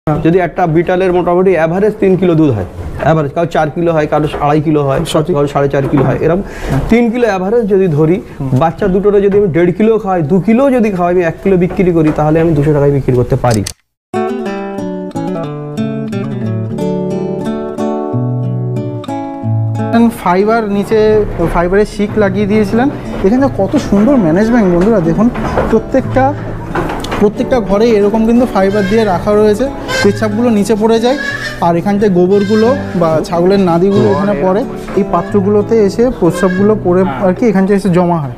যদি একটা বিটালের মোটামুটি অ্যাভারেজ 3 কিলো দুধ হয়, অ্যাভারেজ কারো 4 কিলো হয়, কারো 2.5 কিলো হয়, কারো 4.5 কিলো হয়, এরকম 3 কিলো অ্যাভারেজ যদি ধরি, বাচ্চা দুটোরে যদি আমি 1.5 কিলো খাওয়াই, 2 কিলো যদি খাওয়াই, আমি 1 কিলো বিক্রি করি, তাহলে আমি 200 টাকায় বিক্রি করতে পারি। ফাইবার নিচে ফাইবারের শিক লাগিয়ে দিয়েছিলেন। এখানে কত সুন্দর ম্যানেজমেন্ট বন্ধুরা, দেখুন প্রত্যেকটা ঘরে এরকম কিন্তু ফাইবার দিয়ে রাখা রয়েছে। পেচ্ছাপগুলো নিচে পড়ে যায়, আর এখানটায় গোবরগুলো বা ছাগলের নাদিগুলো এখানে পড়ে, এই পাত্রগুলোতে এসে প্রস্রাবগুলো পড়ে আর কি এখানটায় এসে জমা হয়।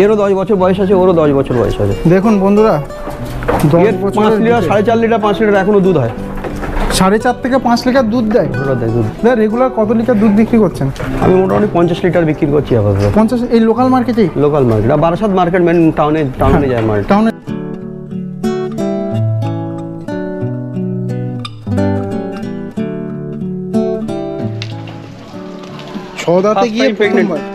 এরও 10 বছর বয়স আছে, ওরও 10 বছর বয়স আছে। দেখুন বন্ধুরা, 10 বছর 5 লিটার 4.5 লিটার 5 লিটার এখনো দুধ হয়। 4.5 থেকে 5 লিটার দুধ দেয়। দুধ রেগুলার কত লিটার দুধ বিক্রি করছেন? আমি মোটামুটি 50 লিটার বিক্রি করছি আপাতত। 50 এই লোকাল মার্কেটেই? Local market, Barasat market main টাউনে যায় মার্কেট। টাউনে দাঁতে গিয়ে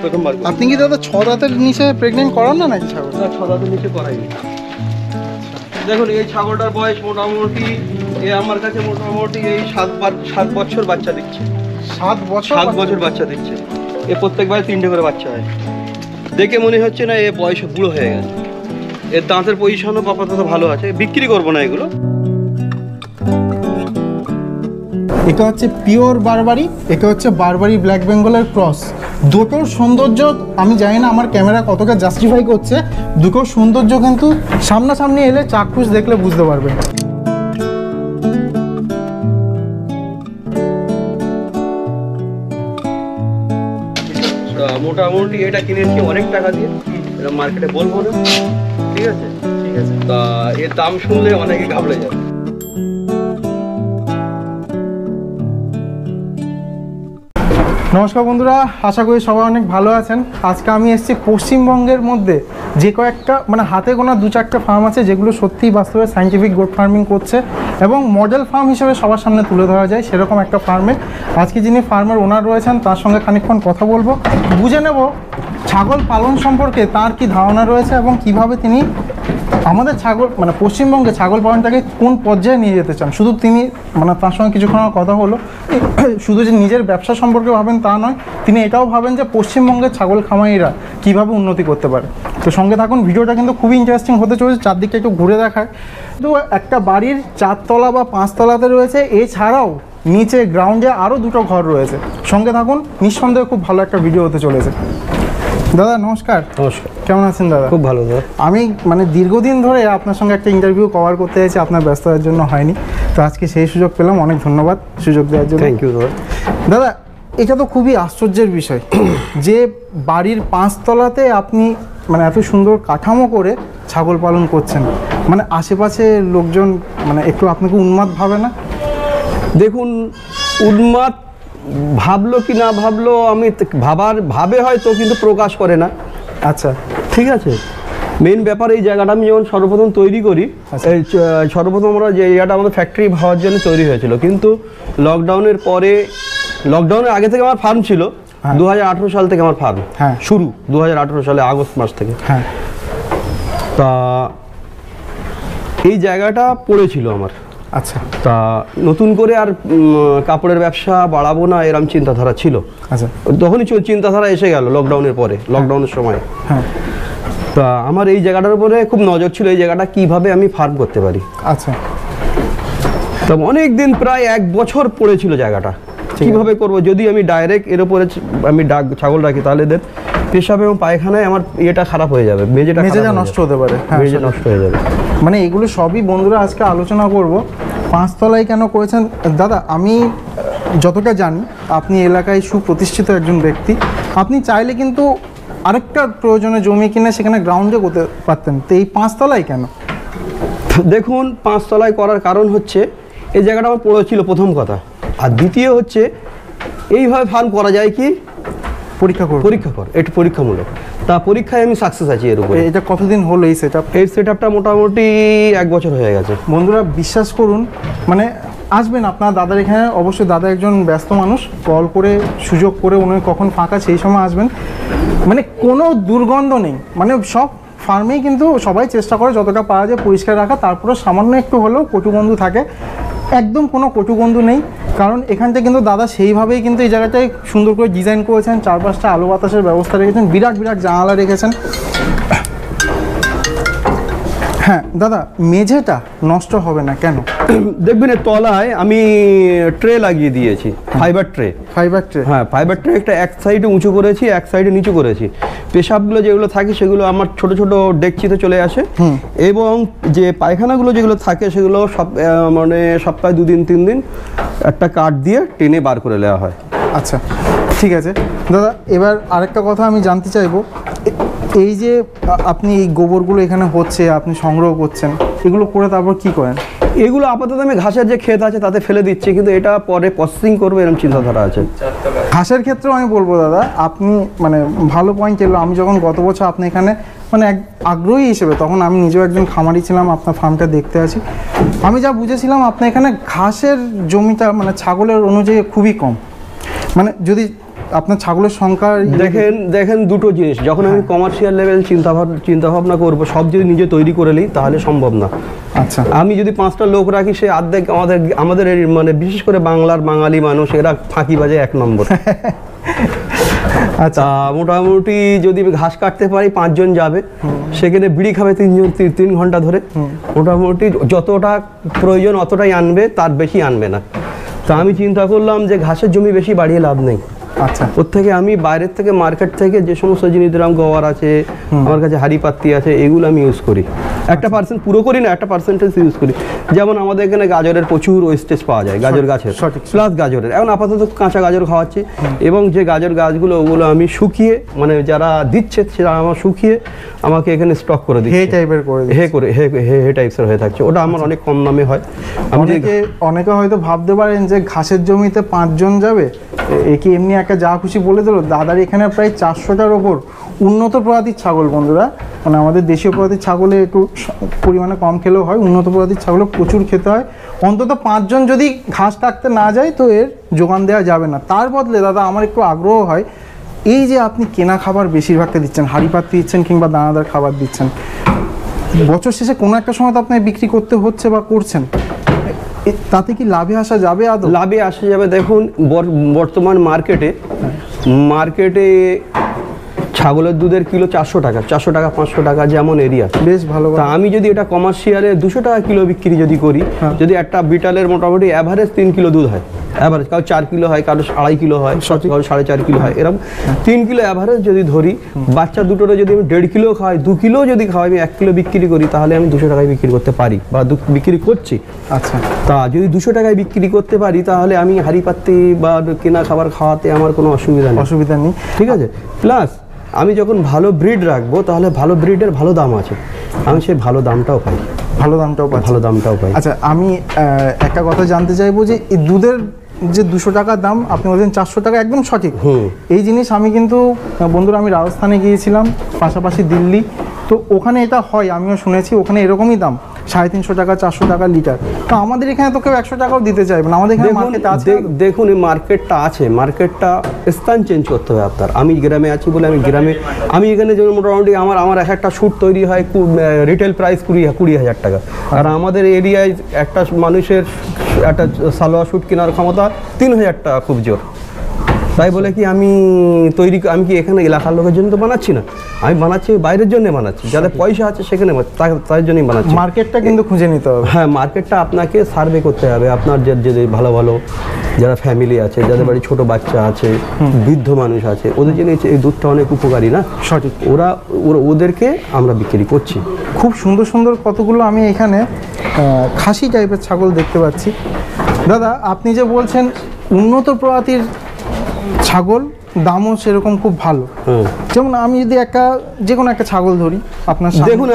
প্রথমবার। আপনি কি দাদা 6 দাঁতের নিচে প্রেগনেন্ট করান না নাকি ছাগল? 6 দাঁতের নিচে করাইনি। দেখুন এই ছাগলটার বয়স মোটামুটি আমার কাছে মোটামুটি এই 7 বছর বাচ্চা দিচ্ছে। 7 বছর বাচ্চা দিচ্ছে। এ প্রত্যেকবার 3টে করে বাচ্চা হয়। দেখে মনে হচ্ছে না এ বয়স বুড়ো হয়ে গেছে। এর দাঁতের পজিশনও আপাতত ভালো আছে, বিক্রি করবো না এগুলো। এটা হচ্ছে পিওর বারবারি, এটা হচ্ছে বারবারি ব্ল্যাক বেঙ্গলের ক্রস। দুটোর সৌন্দর্য আমি জানি না আমার ক্যামেরা কতটা জাস্টিফাই করছে, দুটোর সৌন্দর্য কিন্তু সামনাসামনি এলে চাক্ষুষ দেখলে বুঝতে পারবেন। মোটামুটি এটা কিনেছি অনেক টাকা দিয়ে, এটা মার্কেটে বলবো না, ঠিক আছে? তা এর দাম শুনলে অনেকে ঘাবড়ে যাবে। নমস্কার বন্ধুরা, আশা করি সবাই অনেক ভালো আছেন। আজকে আমি এসেছি পশ্চিমবঙ্গের মধ্যে যে কয়েকটা মানে হাতে গোনা 2-4টা ফার্ম আছে যেগুলো সত্যিই বাস্তবে সায়েন্টিফিক গোট ফার্মিং করছে এবং মডেল ফার্ম হিসেবে সবার সামনে তুলে ধরা যায় সেরকম একটা ফার্মে আজকে যিনি ফার্মের ওনার রয়েছেন তার সঙ্গে খানিকক্ষণ কথা বলবো, বুঝে নেব ছাগল পালন সম্পর্কে তার কি ধারণা রয়েছে এবং কিভাবে তিনি আমাদের ছাগল মানে পশ্চিমবঙ্গে ছাগল পালনটাকে কোন পর্যায়ে নিয়ে যেতে চান। শুধু তিনি মানে তার সঙ্গে কিছুক্ষণ কথা হলো, শুধু যে নিজের ব্যবসা সম্পর্কে ভাবেন তা নয়, তিনি এটাও ভাবেন যে পশ্চিমবঙ্গের ছাগল খামারিরা কীভাবে উন্নতি করতে পারে। তো সঙ্গে থাকুন, ভিডিওটা কিন্তু খুবই ইন্টারেস্টিং হতে চলেছে। চারদিকটা একটু ঘুরে দেখায়। তো একটা বাড়ির 4 তলা বা 5 তলাতে রয়েছে, এছাড়াও নিচে গ্রাউন্ডে আরও 2টো ঘর রয়েছে। সঙ্গে থাকুন, নিঃসন্দেহে খুব ভালো একটা ভিডিও হতে চলেছে। দাদা নমস্কার। নমস্কার, কেমন আছেন দাদা? খুব ভালো দাদা। আমি মানে দীর্ঘদিন ধরে আপনার সঙ্গে একটা ইন্টারভিউ কভার করতে চাইছি, আপনার ব্যস্ততার জন্য হয়নি, তো আজকে সেই সুযোগ পেলাম। অনেক ধন্যবাদ সুযোগ দেওয়ার জন্য। থ্যাংক ইউ দাদা। দাদা এটা তো খুবই আশ্চর্যের বিষয় যে বাড়ির 5 তলাতে আপনি মানে এত সুন্দর কাঠামো করে ছাগল পালন করছেন, মানে আশেপাশে লোকজন মানে একটু আপনাকে উন্মাদ ভাবে না? দেখুন, উন্মাদ ভাবলো কি না ভাবলো আমি ভাবে হয়তো, কিন্তু প্রকাশ করে না। আচ্ছা, ঠিক আছে। মেন ব্যাপার এই জায়গাটা আমি যখন সর্বপ্রথম তৈরি করি, এই সর্বপ্রথম আমরা যে জায়গাটা আমাদের ফ্যাক্টরি হওয়ার জন্য তৈরি হয়েছিল, কিন্তু লকডাউনের পরে, লকডাউনের আগে থেকে আমার ফার্ম ছিল। 2018 সাল থেকে আমার ফার্ম শুরু, 2018 সালে আগস্ট মাস থেকে। তা এই জায়গাটা পড়েছিল আমার। আচ্ছা, তা নতুন করে আর কাপড়ের ব্যবসা বাড়াবো না এরকম চিন্তাধারা ছিল। আচ্ছা, তখনই চিন্তাধারা এসে গেল লকডাউনের পরে, লকডাউনের সময়। তা আমার এই জায়গাটার উপরে খুব নজর ছিল, এই জায়গাটা কিভাবে আমি ফার্ম করতে পারি। আচ্ছা, তা অনেক দিন প্রায় 1 বছর পড়েছিল জায়গাটা, কিভাবে করব। যদি আমি ডাইরেক্ট এর উপরে আমি ছাগল রাখি তাহলে এদের পেশাব এবং পায়খানায় আমার ইয়েটা খারাপ হয়ে যাবে, মেজেটা নষ্ট হতে পারে, মেজে নষ্ট হয়ে যাবে। মানে এগুলো সবই বন্ধুরা আজকে আলোচনা করব। 5 তলায় কেন করেছেন দাদা? আমি যতটা জানি আপনি এলাকায় সুপ্রতিষ্ঠিত একজন ব্যক্তি, আপনি চাইলে কিন্তু আরেকটা প্রয়োজনে জমি কিনে সেখানে গ্রাউন্ডে করতে পারতেন, তো এই 5 তলায় কেন? দেখুন, 5 তলায় করার কারণ হচ্ছে এই জায়গাটা আমার পড়েছিল প্রথম কথা, আর দ্বিতীয় হচ্ছে এইভাবে ফার্ম করা যায় কি পরীক্ষা কর, এটা পরীক্ষামূলক। তা পরীক্ষায় আমি সাকসেস আছি এর উপরে। এটা কতদিন হলো এই সেটআপ? এই সেটআপটা মোটামুটি 1 বছর হয়ে গেছে। বন্ধুরা বিশ্বাস করুন, মানে আসবেন আপনার দাদার এখানে, অবশ্যই দাদা একজন ব্যস্ত মানুষ, কল করে সুযোগ করে উনি কখন ফাঁকা সেই সময় আসবেন। মানে কোনো দুর্গন্ধ নেই, মানে সব ফার্মেই কিন্তু সবাই চেষ্টা করে যতটা পারা যায় পরিষ্কার রাখা, তারপরে সামান্য একটু হলেও কটুগন্ধ থাকে, একদম কোনো কটুগন্ধ নেই। কারণ এখানটা কিন্তু দাদা সেইভাবেই কিন্তু এই জায়গাটায় সুন্দর করে ডিজাইন করেছেন, চারপাশটা আলো বাতাসের ব্যবস্থা রেখেছেন, বিরাট বিরাট জানালা রেখেছেন। হ্যাঁ দাদা, মেঝেটা নষ্ট হবে না কেন? দেখবেন এর তলায় আমি ট্রে লাগিয়ে দিয়েছি, ফাইবার ট্রে। Fibre tray? হ্যাঁ, ফাইবার ট্রে একটা এক সাইডে উঁচু করেছি, এক সাইডে নিচু করেছি। পেশাবগুলো যেগুলো থাকে সেগুলো আমার ছোট ছোট ডেকচিতে চলে আসে, এবং যে পায়খানাগুলো যেগুলো থাকে সেগুলো সব মানে সপ্তাহে 2 দিন 3 দিন একটা কাঠ দিয়ে টেনে বার করে নেওয়া হয়। আচ্ছা ঠিক আছে দাদা, এবার আরেকটা কথা আমি জানতে চাইবো, এই যে আপনি এই গোবরগুলো এখানে হচ্ছে আপনি সংগ্রহ করছেন, এগুলো করে তারপর কি করেন? এগুলো আপাতত আমি ঘাসের যে ক্ষেত আছে তাতে ফেলে দিচ্ছি, কিন্তু এটা পরে প্রসেসিং করবো এরকম চিন্তাধারা আছে। ঘাসের ক্ষেত্রেও আমি বলবো দাদা, আপনি মানে ভালো পয়েন্ট এলো। আমি যখন গত বছর আপনি এখানে মানে এক আগ্রহী হিসেবে, তখন আমি নিজেও একজন খামারি ছিলাম, আপনার ফার্মটা দেখতে আছি, আমি যা বুঝেছিলাম আপনার এখানে ঘাসের জমিটা মানে ছাগলের অনুযায়ী খুবই কম। মানে যদি আপনার ছাগলের সংখ্যা দেখেন দুটো জিনিস, যখন আমি কমার্শিয়াল লেভেল চিন্তা ভাবনা করবো, সব যদি নিজে তৈরি করে নিই তাহলে সম্ভব না। আচ্ছা, আমি যদি 5টা লোক রাখি, সে অর্ধেক আমাদের মানে বিশেষ করে বাংলার বাঙালি মানুষ এরা ফাঁকি বাজে 1 নম্বর। আচ্ছা, মোটামুটি যদি ঘাস কাটতে পারি 5 জন যাবে, সেখানে বিড়ি খাবে 3 ঘন্টা ধরে, মোটামুটি যতটা প্রয়োজন অতটাই আনবে, তার বেশি আনবে না। তা আমি চিন্তা করলাম যে ঘাসের জমি বেশি বাড়িয়ে লাভ নেই। আচ্ছা, ওর থেকে আমি বাইরের থেকে মার্কেট থেকে যে সমস্ত জিনিস দিলাম, গোবর আছে আমার কাছে, হাড়ি পাত্তি আছে, এগুলো আমি ইউজ করি। 1% পুরো করি না, 1% ইউজ করি। যেমন আমাদের এখানে গাজরের প্রচুর ওয়েস্টেজ পাওয়া যায়, গাজর গাছের প্লাস গাজরের। এখন আপাতত কাঁচা গাজর খাওয়াচ্ছি, এবং যে গাজর গাছগুলো ওগুলো আমি শুকিয়ে, মানে যারা দিচ্ছে সেটা আমার শুকিয়ে আমাকে এখানে স্টক করে দিচ্ছে, হে টাইপের করে হে টাইপসের হয়ে থাকছে। ওটা আমার অনেক কম দামে হয়। অনেকে হয়তো ভাবতে পারেন যে ঘাসের জমিতে 5 জন যাবে, একে এমনি একটা যা খুশি বলে দিল। দাদার এখানে প্রায় 400টার ওপর উন্নত প্রজাতির ছাগল, বন্ধুরা, মানে আমাদের দেশীয় প্রজাতির ছাগলে একটু পরিমাণে কম খেলেও হয়, উন্নত প্রজাতির ছাগলে প্রচুর খেতে হয়। অন্তত 5 জন যদি ঘাস কাটতে না যায় তো এর যোগান দেওয়া যাবে না। তার বদলে দাদা আমার একটু আগ্রহ হয়, এই যে আপনি কেনা খাবার বেশিরভাগটা দিচ্ছেন, হাঁড়ি পাত্তি দিচ্ছেন কিংবা দানাদার খাবার দিচ্ছেন, বছর শেষে কোনো একটা সময় তো আপনার বিক্রি করতে হচ্ছে বা করছেন, তাতে কি লাভে আসা যাবে? আদৌ লাভে আসা যাবে। দেখুন বর্তমান মার্কেটে ছাগলের দুধের কিলো 400 টাকা, 500 টাকা যেমন এরিয়া, বেশ ভালো। তা আমি যদি এটা কমার্শিয়ালে 200 টাকা কিলো বিক্রি যদি করি, যদি একটা বিটালের মোটামুটি অ্যাভারেজ 3 কিলো দুধ হয়, অ্যাভারেজ কারো 4 কিলো হয়, কারো 2.5 কিলো হয়, কারো 4.5 কিলো হয়, এরকম 3 কিলো অ্যাভারেজ যদি ধরি, বাচ্চা দুটোরে যদি আমি 1.5 কিলো খাওয়াই, 2 কিলো যদি খাওয়াই, আমি 1 কিলো বিক্রি করি, তাহলে আমি 200 টাকায় বিক্রি করতে পারি বা বিক্রি করছি। আচ্ছা, তা যদি 200 টাকায় বিক্রি করতে পারি, তাহলে আমি হাঁড়ি পাত্তি বা কেনা খাবার খাওয়াতে আমার কোনো অসুবিধা নেই। ঠিক আছে। প্লাস আমি যখন ভালো ব্রিড রাখবো, তাহলে ভালো ব্রিডের ভালো দাম আছে, আমি সেই ভালো দামটাও পাই। আচ্ছা, আমি একটা কথা জানতে চাইবো যে এই দুধের যে 200 টাকা দাম, আপনি বলছেন 400 টাকা, একদম সঠিক। এই জিনিস আমি কিন্তু বন্ধুরা, আমি রাজস্থানে গিয়েছিলাম, পাশাপাশি দিল্লি, তো ওখানে এটা হয়, আমিও শুনেছি ওখানে এরকমই দাম, 350 টাকা 400 টাকা লিটার। তো আমাদের এখানে তো কেউ 100 টাকাও দিতে চাইবে না। আমাদের এখানে মার্কেট আছে, দেখুন এই মার্কেটটা আছে, মার্কেটটা স্থান চেঞ্জ করতে হবে আপনার। আমি গ্রামে আছি বলে আমি এখানে যেমন মোটামুটি আমার একটা শ্যুট তৈরি হয়, রিটেল প্রাইস 20,000 টাকা। আর আমাদের এরিয়ায় একটা মানুষের একটা সালোয়ার শ্যুট কেনার ক্ষমতা 3,000 টাকা, খুব জোর। তাই বলে কি আমি কি এখানে এলাকার লোকের জন্য তো বানাচ্ছি না, আমি বানাচ্ছি বাইরের জন্য বানাচ্ছি, যাদের পয়সা আছে সেখানে তাদের জন্যই বানাচ্ছি। মার্কেটটা কিন্তু খুঁজে নিতে হবে। হ্যাঁ, মার্কেটটা আপনাকে সার্ভে করতে হবে। আপনার যে ভালো যারা ফ্যামিলি আছে, যাদের বাড়ি ছোট বাচ্চা আছে, বৃদ্ধ মানুষ আছে, ওদের জন্য এই দুধটা অনেক উপকারী না? সঠিক। ওদেরকে আমরা বিক্রি করছি। খুব সুন্দর সুন্দর কতগুলো আমি এখানে খাসি টাইপের ছাগল দেখতে পাচ্ছি। দাদা, আপনি যে বলছেন উন্নত প্রজাতির ছাগল, দামও সেরকম খুব ভালো। যেমন আমি যদি যে কোনো একটা ছাগল ধরি আপনার, দেখুন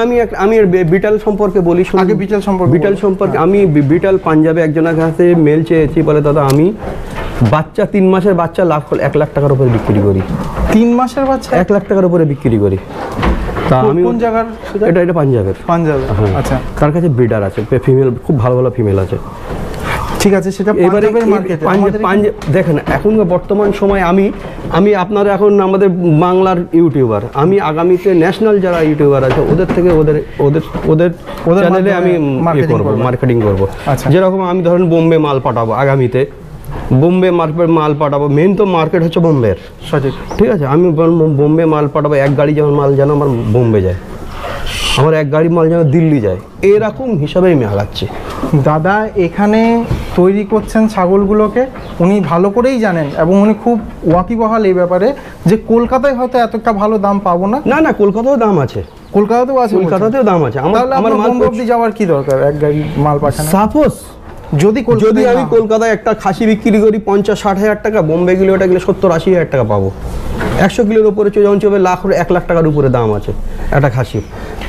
আমি বিটাল সম্পর্কে বলি। আগে বিটাল সম্পর্কে আমি বিটাল পাঞ্জাবে একজনের কাছে মেল চেয়েছি, বলে দাদা আমি বাচ্চা 3 মাসের বাচ্চা 1 লাখ টাকার উপরে বিক্রি করি। 3 মাসের বাচ্চা 1 লাখ টাকার উপরে বিক্রি করি। তা আমি কোন জায়গার? এটা পাঞ্জাবের। আচ্ছা, তার কাছে ব্রিডার আছে, ফিমেল, খুব ভালো ফিমেল আছে। ঠিক আছে, সেটা এবারে পাঞ্জাবের মার্কেটে দেখেন এখনকার বর্তমান সময় আমি আপনারা এখন আমাদের বাংলার ইউটিউবার, আমি আগামীতে ন্যাশনাল যারা ইউটিউবার আছে ওদের থেকে ওদের চ্যানেলে আমি মার্কেটিং করব। যেরকম আমি ধরেন বোম্বে মাল পাঠাবো আগামীতে, বোম্বে মাল পাঠাবো, মেন তো মার্কেট হচ্ছে বোম্বের, সঠিক, ঠিক আছে। আমি বোম্বে মাল পাঠাবো, এক গাড়ি যেমন মাল যেন আমার বোম্বে যায়, আমার এক গাড়ি মাল যেন দিল্লি যায়, এরকম হিসাবেই আমি আগাচ্ছি। দাদা এখানে তৈরি করছেন ছাগলগুলোকে, উনি ভালো করেই জানেন এবং উনি খুব ওয়াকিবহাল এই ব্যাপারে যে কলকাতায় হয়তো এতটা ভালো দাম পাবো না। না কলকাতাতেও দাম আছে, কলকাতাতেও আছে, কলকাতাতেও দাম আছে। আমার মাল অবধি যাওয়ার কি দরকার, এক গাড়ি মাল পাঠানো। সাপোজ যদি আমি কলকাতায় একটা খাসি বিক্রি করি 50-60 হাজার টাকা, বোম্বে গেলে ওটা গেলে 70-80 হাজার টাকা পাবো। 100 কিলোর উপরে যখন চলবে 1 লাখ টাকার উপরে দাম আছে একটা খাসির,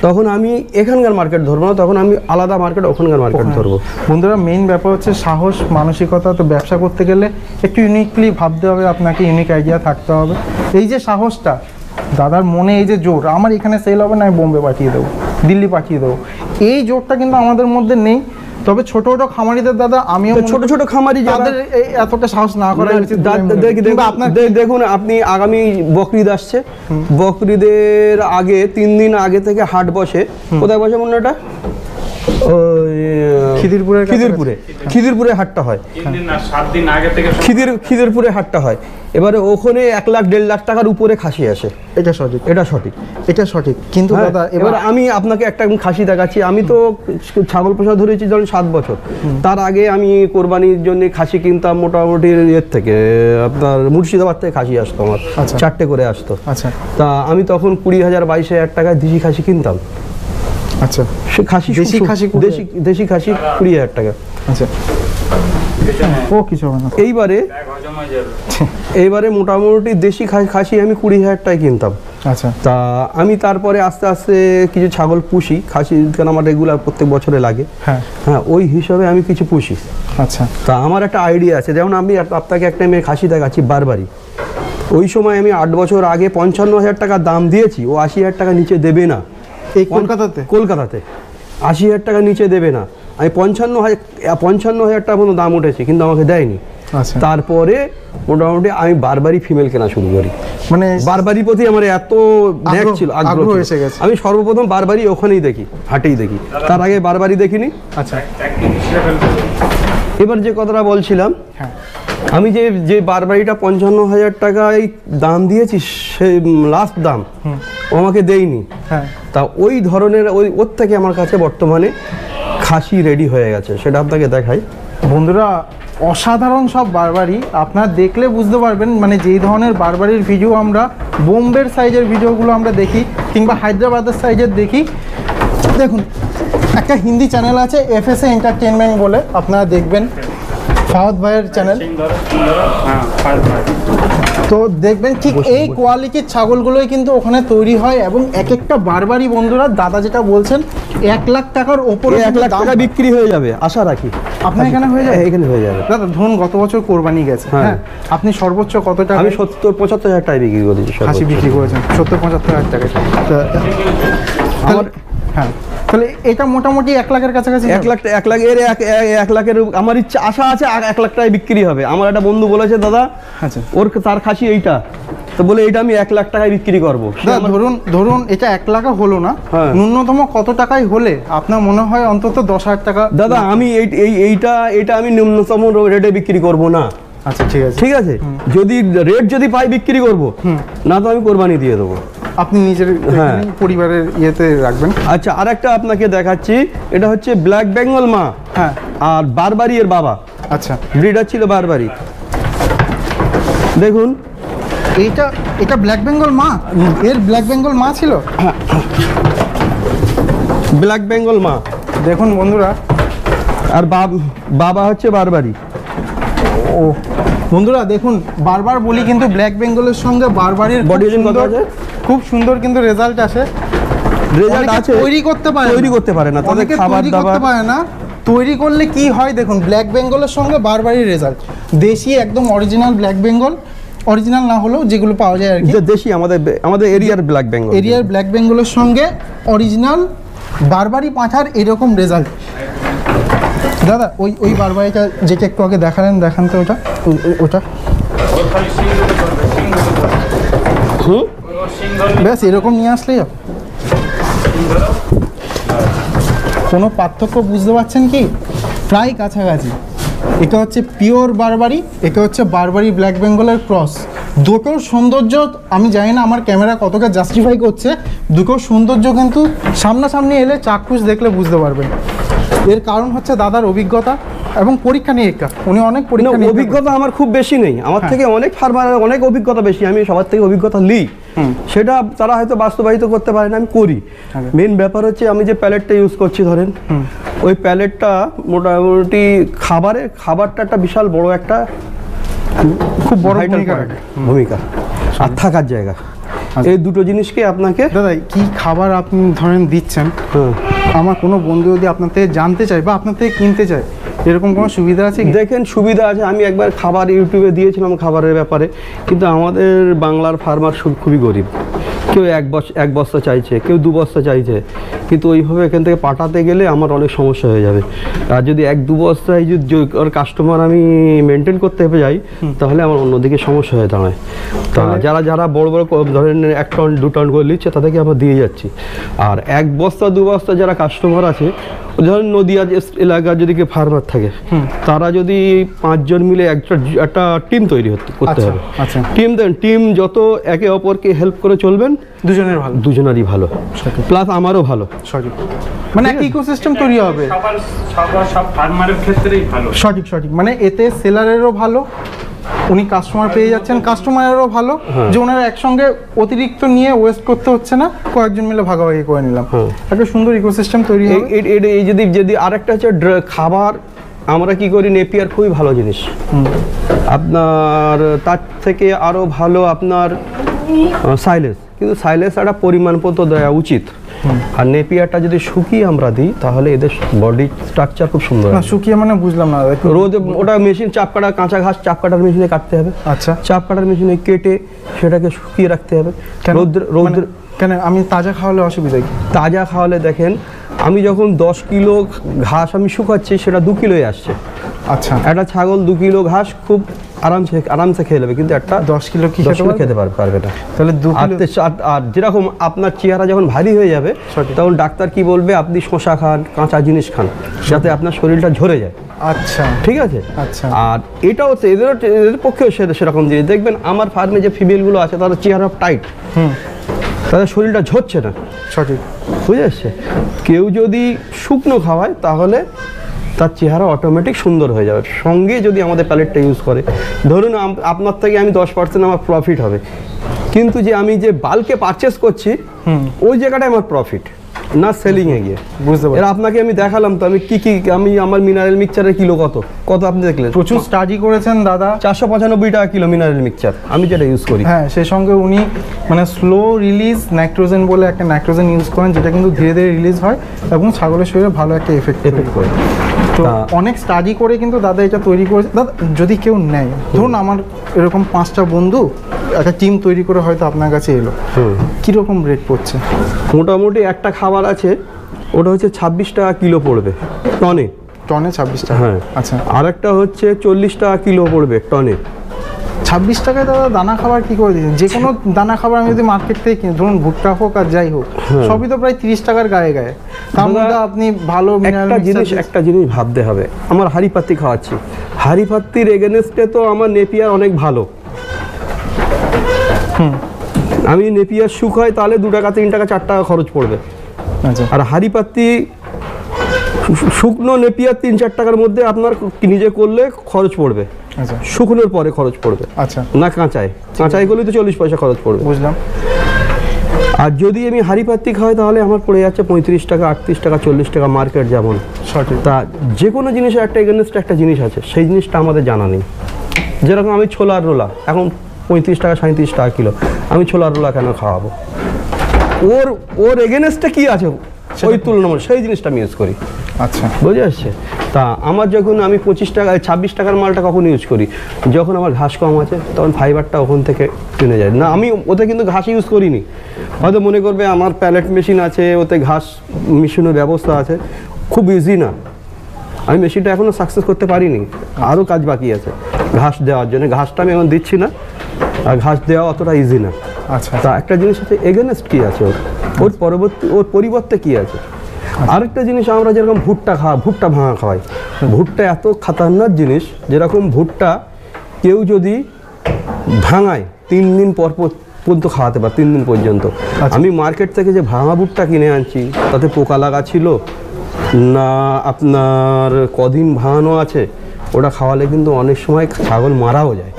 তখন আমি এখানকার মার্কেট ধরবো না, তখন আমি আলাদা মার্কেট ওখানকার মার্কেট ধরবো। বন্ধুরা মেইন ব্যাপার হচ্ছে সাহস, মানসিকতা। তো ব্যবসা করতে গেলে একটু ইউনিকলি ভাবতে হবে, আপনাকে ইউনিক আইডিয়া থাকতে হবে। এই যে সাহসটা দাদার মনে, এই যে জোর, আমার এখানে সেল হবে না, আমি বোম্বে পাঠিয়ে দেবো, দিল্লি পাঠিয়ে দেবো, এই জোরটা কিন্তু আমাদের মধ্যে নেই। তবে ছোট ছোট খামারিদের দাদা, আমিও ছোট খামারি যাদের এতটা সাহস না করা উচিত। দেখুন আপনি আগামী বকরিদ আসছে, বকরিদের আগে 3 দিন আগে থেকে হাট বসে, কোথায় বসে মনে এটা খিদিরপুরে হাটটা হয়, 7 দিন আগে থেকে খিদিরপুরে হাটটা হয়। এবারে ওখানে 1 লাখ 1.5 লাখ টাকার উপরে খাসি আসে। এটা সঠিক কিন্তু দাদা এবার আমি আপনাকে একটা খাসি দেখাচ্ছি। আমি তো ছাগল পোষা ধরেছি ধরুন 7 বছর। তার আগে আমি কোরবানির জন্য খাসি কিনতাম মোটামুটি এর থেকে, আপনার মুর্শিদাবাদ থেকে খাসি আসতো আমার, 4টে করে আসতো। তা আমি তখন 20,000-22,000 টাকায় দেশি খাসি কিনতাম। আচ্ছা, সে খাসি দেশি খাসি 20,000 টাকা। আচ্ছা, ও কিছু হবে না। এইবারে মোটামুটি দেশি খাসি আমি 20,000 টাকায় কিনতাম। আচ্ছা, তা আমি তারপরে আস্তে আস্তে কিছু ছাগল পুষি, খাসি কেন আমার রেগুলার প্রত্যেক বছরে লাগে। হ্যাঁ, ওই হিসাবে আমি কিছু পুষি। আচ্ছা, তা আমার একটা আইডিয়া আছে, যেমন আমি আপনাকে একটা মেয়ে খাসি দেখাচ্ছি বারবারই। ওই সময় আমি 8 বছর আগে 55,000 টাকা দাম দিয়েছি, ও 80,000 টাকা নিচে দেবে না। এই কলকাতাতে 80,000 টাকা নিচে দেবে না। আমি 55,000 টাকা পর্যন্ত দাম উঠেছে, কিন্তু আমাকে দেয়নি। তারপরে মোটামুটি আমি বারবারই ফিমেল কেনা শুরু করি, মানে বারবারি প্রতি আমার এত আগ্রহ এসে গেছে। আমি সর্বপ্রথম বারবারি ওখানেই দেখি, হাটেই দেখি, তার আগে বারবারি দেখিনি। আচ্ছা, এবার যে কথাটা বলছিলাম, আমি যে বারবারিটা 55,000 টাকায় দাম দিয়েছি, সে লাস্ট দাম ও আমাকে দেয়নি। তা ওই ধরনের ওর থেকে আমার কাছে বর্তমানে খাসি রেডি হয়ে গেছে, সেটা আপনাকে দেখাই। বন্ধুরা অসাধারণ সব বারবারি, আপনারা দেখলে বুঝতে পারবেন। মানে যেই ধরনের বারবারির ভিডিও আমরা বোম্বের সাইজের ভিডিওগুলো আমরা দেখি, কিংবা হায়দ্রাবাদের সাইজের দেখি। দেখুন একটা হিন্দি চ্যানেল আছে FSA এন্টারটেনমেন্ট বলে, আপনারা দেখবেন, ফাহাদ ভাইয়ের চ্যানেল। তো দেখবেন ঠিক এই কোয়ালিটির ছাগলগুলোই কিন্তু ওখানে তৈরি হয়, এবং এক একটা বারবারি বন্ধুরা দাদা যেটা বলছেন 1 লাখ টাকার ওপরে 1 লাখ টাকা বিক্রি হয়ে যাবে আশা রাখি। আপনার এখানে হয়ে যাবে? এখানে হয়ে যাবে দাদা। ধরুন গত বছর কোরবানি গেছে, হ্যাঁ, আপনি সর্বোচ্চ কত টাকা? আমি 70-75 হাজার টাকা বিক্রি করেছি, খাসি বিক্রি করেছেন 70-75 হাজার টাকা। আমার হ্যাঁ, তাহলে এটা মোটামুটি 1 লাখের কাছাকাছি। 1 লাখের আমার ইচ্ছা, আশা আছে 1 লাখ টাকায় বিক্রি হবে। আমার একটা বন্ধু বলেছে দাদা, আচ্ছা, তার খাসি এইটা, তো বলে এইটা আমি 1 লাখ টাকায় বিক্রি করবো। ধরুন এটা 1 লাখ হলো না, ন্যূনতম কত টাকায় হলে আপনার মনে হয় অন্তত 10,000 টাকা? দাদা আমি এইটা আমি ন্যূনতম রেটে বিক্রি করব না। আচ্ছা, ঠিক আছে, যদি রেট যদি পাই বিক্রি করব, না তো আমি কোরবানি দিয়ে দেবো। আপনি নিজের পরিবারের ইয়েতে রাখবেন। আচ্ছা, আরেকটা আপনাকে দেখাচ্ছি। এটা হচ্ছে ব্ল্যাক বেঙ্গল মা, হ্যাঁ, আর বারবারি এর বাবা। আচ্ছা, ব্রিডার ছিল বারবারি। দেখুন এটা ব্ল্যাক বেঙ্গল মা, এর ব্ল্যাক বেঙ্গল মা ছিল, ব্ল্যাক বেঙ্গল মা। দেখুন বন্ধুরা, আর বাবা হচ্ছে বারবারি। ও বন্ধুরা দেখুন, বারবার বলি কিন্তু ব্ল্যাক বেঙ্গলের সঙ্গে বারবারির খুব সুন্দর কিন্তু রেজাল্ট আসে। তৈরি করতে পারে না, তাদের খাবার দাবার পারে না। তৈরি করলে কি হয় দেখুন, ব্ল্যাক বেঙ্গলের সঙ্গে বারবারির রেজাল্ট। দেশি একদম অরিজিনাল ব্ল্যাক বেঙ্গল, অরিজিনাল না হলেও যেগুলো পাওয়া যায় আর কি, দেশি আমাদের এরিয়ার ব্ল্যাক বেঙ্গলের সঙ্গে অরিজিনাল বারবারি পাঁঠার এরকম রেজাল্ট। দাদা ওই বারবারিটা যেটা একটু আগে দেখান তো ওটা ওটা ওর খালি সিং ধরে করবে, সিং ধরে করবে। হুম ওর সিং ধরলে ব্যাস এরকম নিয়ে আসলেই হবে। সিং ধরো। কোনো পার্থক্য বুঝতে পারছেন কি? প্রায় কাছাকাছি। এটা হচ্ছে পিওর বারবারি, এটা হচ্ছে বারবারি ব্ল্যাক বেঙ্গলের ক্রস। দুটোর সৌন্দর্য আমি জানি না আমার ক্যামেরা কতটা জাস্টিফাই করছে, দুটোর সৌন্দর্য কিন্তু সামনাসামনি এলে চাক্ষুষ দেখলে বুঝতে পারবেন। এর কারণ হচ্ছে দাদার অভিজ্ঞতা এবং পরীক্ষা নিরীক্ষা। উনি অনেক না, পরীক্ষা নিরীক্ষা অভিজ্ঞতা আমার খুব বেশি নেই, আমার থেকে অনেক ফার্মারের অনেক অভিজ্ঞতা বেশি, আমি সবার থেকে অভিজ্ঞতা নিই, সেটা তারা হয়তো বাস্তবায়িত করতে পারে না, আমি করি। মেন ব্যাপার হচ্ছে আমি যে প্যালেটটা ইউজ করছি ধরেন, ওই প্যালেটটা মোটামুটি খাবারটা একটা বিশাল বড় একটা খুব বড় vital part, ভূমিকা আর থাকার জায়গা, এই দুটো জিনিসকে আপনাকে দাদা কি খাবার আপনি ধরেন দিচ্ছেন, আমার কোনো বন্ধু যদি আপনার থেকে জানতে চায় বা আপনার থেকে কিনতে চায়, এরকম কোনো সুবিধা আছে কি? দেখেন সুবিধা আছে, আমি একবার খাবার ইউটিউবে দিয়েছিলাম খাবারের ব্যাপারে, কিন্তু আমাদের বাংলার ফার্মার খুবই গরিব, কেউ এক বস্তা চাইছে, কেউ 2 বস্তা চাইছে, কিন্তু ওইভাবে এখান থেকে পাঠাতে গেলে আমার অনেক সমস্যা হয়ে যাবে। আর যদি 1-2 বস্তায় যদি কাস্টমার আমি মেনটেন করতে যাই, তাহলে আমার অন্যদিকে সমস্যা হয়ে দাঁড়ায়। তা যারা বড় ধরেন 1 টন 2 টন করে নিচ্ছে, তাদেরকে আমরা দিয়ে যাচ্ছি। আর 1 বস্তা 2 বস্তা যারা কাস্টমার আছে, ধরেন নদিয়া এলাকার যদি কেউ ফার্মার থাকে, তারা যদি 5 জন মিলে একটা টিম তৈরি করতে হবে। টিম যত একে অপরকে হেল্প করে চলবেন, দুজনেরই ভালো, প্লাস আমারও ভালো, মানে একটা ইকোসিস্টেম তৈরি হবে। সব ফার্মারের ক্ষেত্রেই ভালো। সঠিক মানে এতে সেলারেরও ভালো, উনি কাস্টমার পেয়ে যাচ্ছেন, কাস্টমারেরও ভালো যে ওনারা একসঙ্গে অতিরিক্ত নিয়ে ওয়েস্ট করতে হচ্ছে না, কয়েকজন মিলে ভাগাভাগি করে নিলাম, একটা সুন্দর ইকোসিস্টেম তৈরি হবে। এই যদি আরেকটা হচ্ছে খাবার, আমরা কি করি, নেপিয়ার খুবই ভালো জিনিস, আপনার তার থেকে আরো ভালো আপনার সাইলেস, কিন্তু সাইলেস একটা পরিমাণ মতো দেওয়া উচিত। আর নেপিয়ারটা যদি শুকিয়ে আমরা দিই, তাহলে এদের বডি স্ট্রাকচার খুব সুন্দর। শুকিয়ে মানে বুঝলাম না, রোজ ওটা মেশিন চাপ কাটা, কাঁচা ঘাস চাপ কাটার মেশিনে কাটতে হবে। আচ্ছা, চাপ কাটার মেশিনে কেটে সেটাকে শুকিয়ে রাখতে হবে। রোদ্র কেন আমি তাজা খাওয়ালে অসুবিধা কি? তাজা খাওয়ালে দেখেন, আমি যখন 10 কিলো ঘাস আমি শুকাচ্ছি, সেটা 2 কিলোই আসছে। আচ্ছা, একটা ছাগল 2 কিলো ঘাস খুব আরামসে খেয়ে নেবে, কিন্তু একটা 10 কিলো কি খেতে পারবে না। তাহলে 2 কিলো। আর যেরকম আপনার চেহারা যখন ভারী হয়ে যাবে, তখন ডাক্তার কি বলবে, আপনি শসা খান, কাঁচা জিনিস খান, যাতে আপনার শরীরটা ঝরে যায়। আচ্ছা, ঠিক আছে। আচ্ছা, আর এটাও হচ্ছে এদের পক্ষেও সেরকম জিনিস। দেখবেন আমার ফার্মে যে ফিমেলগুলো আছে, তাদের চেহারা টাইট, তাদের শরীরটা ঝরছে না। সঠিক, বুঝে আসছে। কেউ যদি শুকনো খাওয়ায়, তাহলে তার চেহারা অটোমেটিক সুন্দর হয়ে যাবে। সঙ্গে যদি আমাদের প্যালেটটা ইউজ করে, ধরুন আপনার থেকে আমি 10% আমার প্রফিট হবে, কিন্তু যে আমি যে বাল্কে পারচেস করছি, ওই জায়গাটায় আমার প্রফিট না সেলিং এ গিয়ে। বুঝতে পারছি। এর আপনাকে আমি দেখালাম তো, আমি কি আমার মিনারেল মিক্সচারের কিলো কত আপনি দেখলেন। প্রচুর স্টাডি করেছেন দাদা। 495 টাকা কিলো মিনারেল মিক্সচার, আমি যেটা ইউজ করি। হ্যাঁ, সেই সঙ্গে উনি মানে স্লো রিলিজ নাইট্রোজেন বলে একটা নাইট্রোজেন ইউজ করেন, যেটা কিন্তু ধীরে ধীরে রিলিজ হয় এবং ছাগলের শরীরে ভালো একটা এফেক্ট করে। তো অনেক স্টাডি করে কিন্তু দাদা এটা তৈরি করেছে। দাদা যদি কেউ নেয়, ধরুন আমার এরকম 5টা বন্ধু একটা টিম তৈরি করে হয়তো আপনার কাছে এলো, কীরকম রেট পড়ছে? মোটামুটি একটা খাবার আছে, ওটা হচ্ছে 26 টাকা কিলো পড়বে টনে 26 টাকা। হ্যাঁ, আচ্ছা। আর একটা হচ্ছে 40 টাকা কিলো পড়বে টনে। 26 টাকায় দাদা দানা খাবার কি করে দিচ্ছেন? যে কোনো দানা খাবার আমি যদি মার্কেট থেকে কিনি, ধরুন ভুট্টা হোক আর যাই হোক, সবই তো প্রায় 30 টাকার গায়ে তার মধ্যে আপনি ভালো একটা জিনিস ভাবতে হবে। আমার হাড়িপাত্তি খাওয়াচ্ছি, হাড়িপাত্তির এগেনস্টে তো আমার নেপিয়ার অনেক ভালো। আমি নেপিয়ার শুকাই, তাহলে 2 টাকা 3 টাকা 4 টাকা খরচ পড়বে। আচ্ছা। আর হাড়িপাত্তি শুকনো নেপিয়ার 3-4 টাকার মধ্যে আপনার নিজে করলে খরচ পড়বে। আচ্ছা, শুকনোর পরে খরচ পড়বে। আচ্ছা, না কাঁচাই করলে তো 40 পয়সা খরচ পড়বে। বুঝলাম। আর যদি আমি হাড়িপাত্তি খাই, তাহলে আমার পড়ে যাচ্ছে 35 টাকা, 38 টাকা, 40 টাকা মার্কেট যেমন। সঠিক। তা যে কোনো জিনিসের একটা এগেনস্ট একটা জিনিস আছে, সেই জিনিসটা আমাদের জানা নেই। যেরকম আমি ছোলার রোলা এখন 35 টাকা 37 টাকা কিলো, আমি ছোলার রোলা কেন খাওয়াবো? ওর এগেনস্টে কি আছে, ওই তুলনামূলক সেই জিনিসটা আমি ইউজ করি। আচ্ছা, বুঝে আসছে। তা আমার যখন আমি 26 টাকার মালটা কখন ইউজ করি, যখন আমার ঘাস কম আছে, তখন ফাইবারটা ওখান থেকে কিনে যায় না। আমি ওতে কিন্তু ঘাস ইউজ করিনি। হয়তো মনে করবে আমার প্যালেট মেশিন আছে, ওতে ঘাস মেশিনের ব্যবস্থা আছে, খুব ইজি না। আমি মেশিনটা এখনো সাকসেস করতে পারিনি, আরও কাজ বাকি আছে ঘাস দেওয়ার জন্য। ঘাসটা আমি এখন দিচ্ছি না, আর ঘাস দেওয়া অতটা ইজি না। আচ্ছা তা একটা জিনিস হচ্ছে এগেনস্ট কী আছে ওর পরিবর্তে কী আছে। আরেকটা জিনিস, আমরা যেরকম ভুট্টা ভাঙা খাওয়াই, ভুট্টা এত খাতারনাক জিনিস, যেরকম ভুট্টা কেউ যদি ভাঙায় 3 দিন পর পর্যন্ত খাওয়াতে পারে, 3 দিন পর্যন্ত। আমি মার্কেট থেকে যে ভাঙা ভুট্টা কিনে আনছি তাতে পোকা লাগা ছিল না, আপনার কদিন ভাঙানো আছে, ওটা খাওয়ালে কিন্তু অনেক সময় ছাগল মারাও যায়।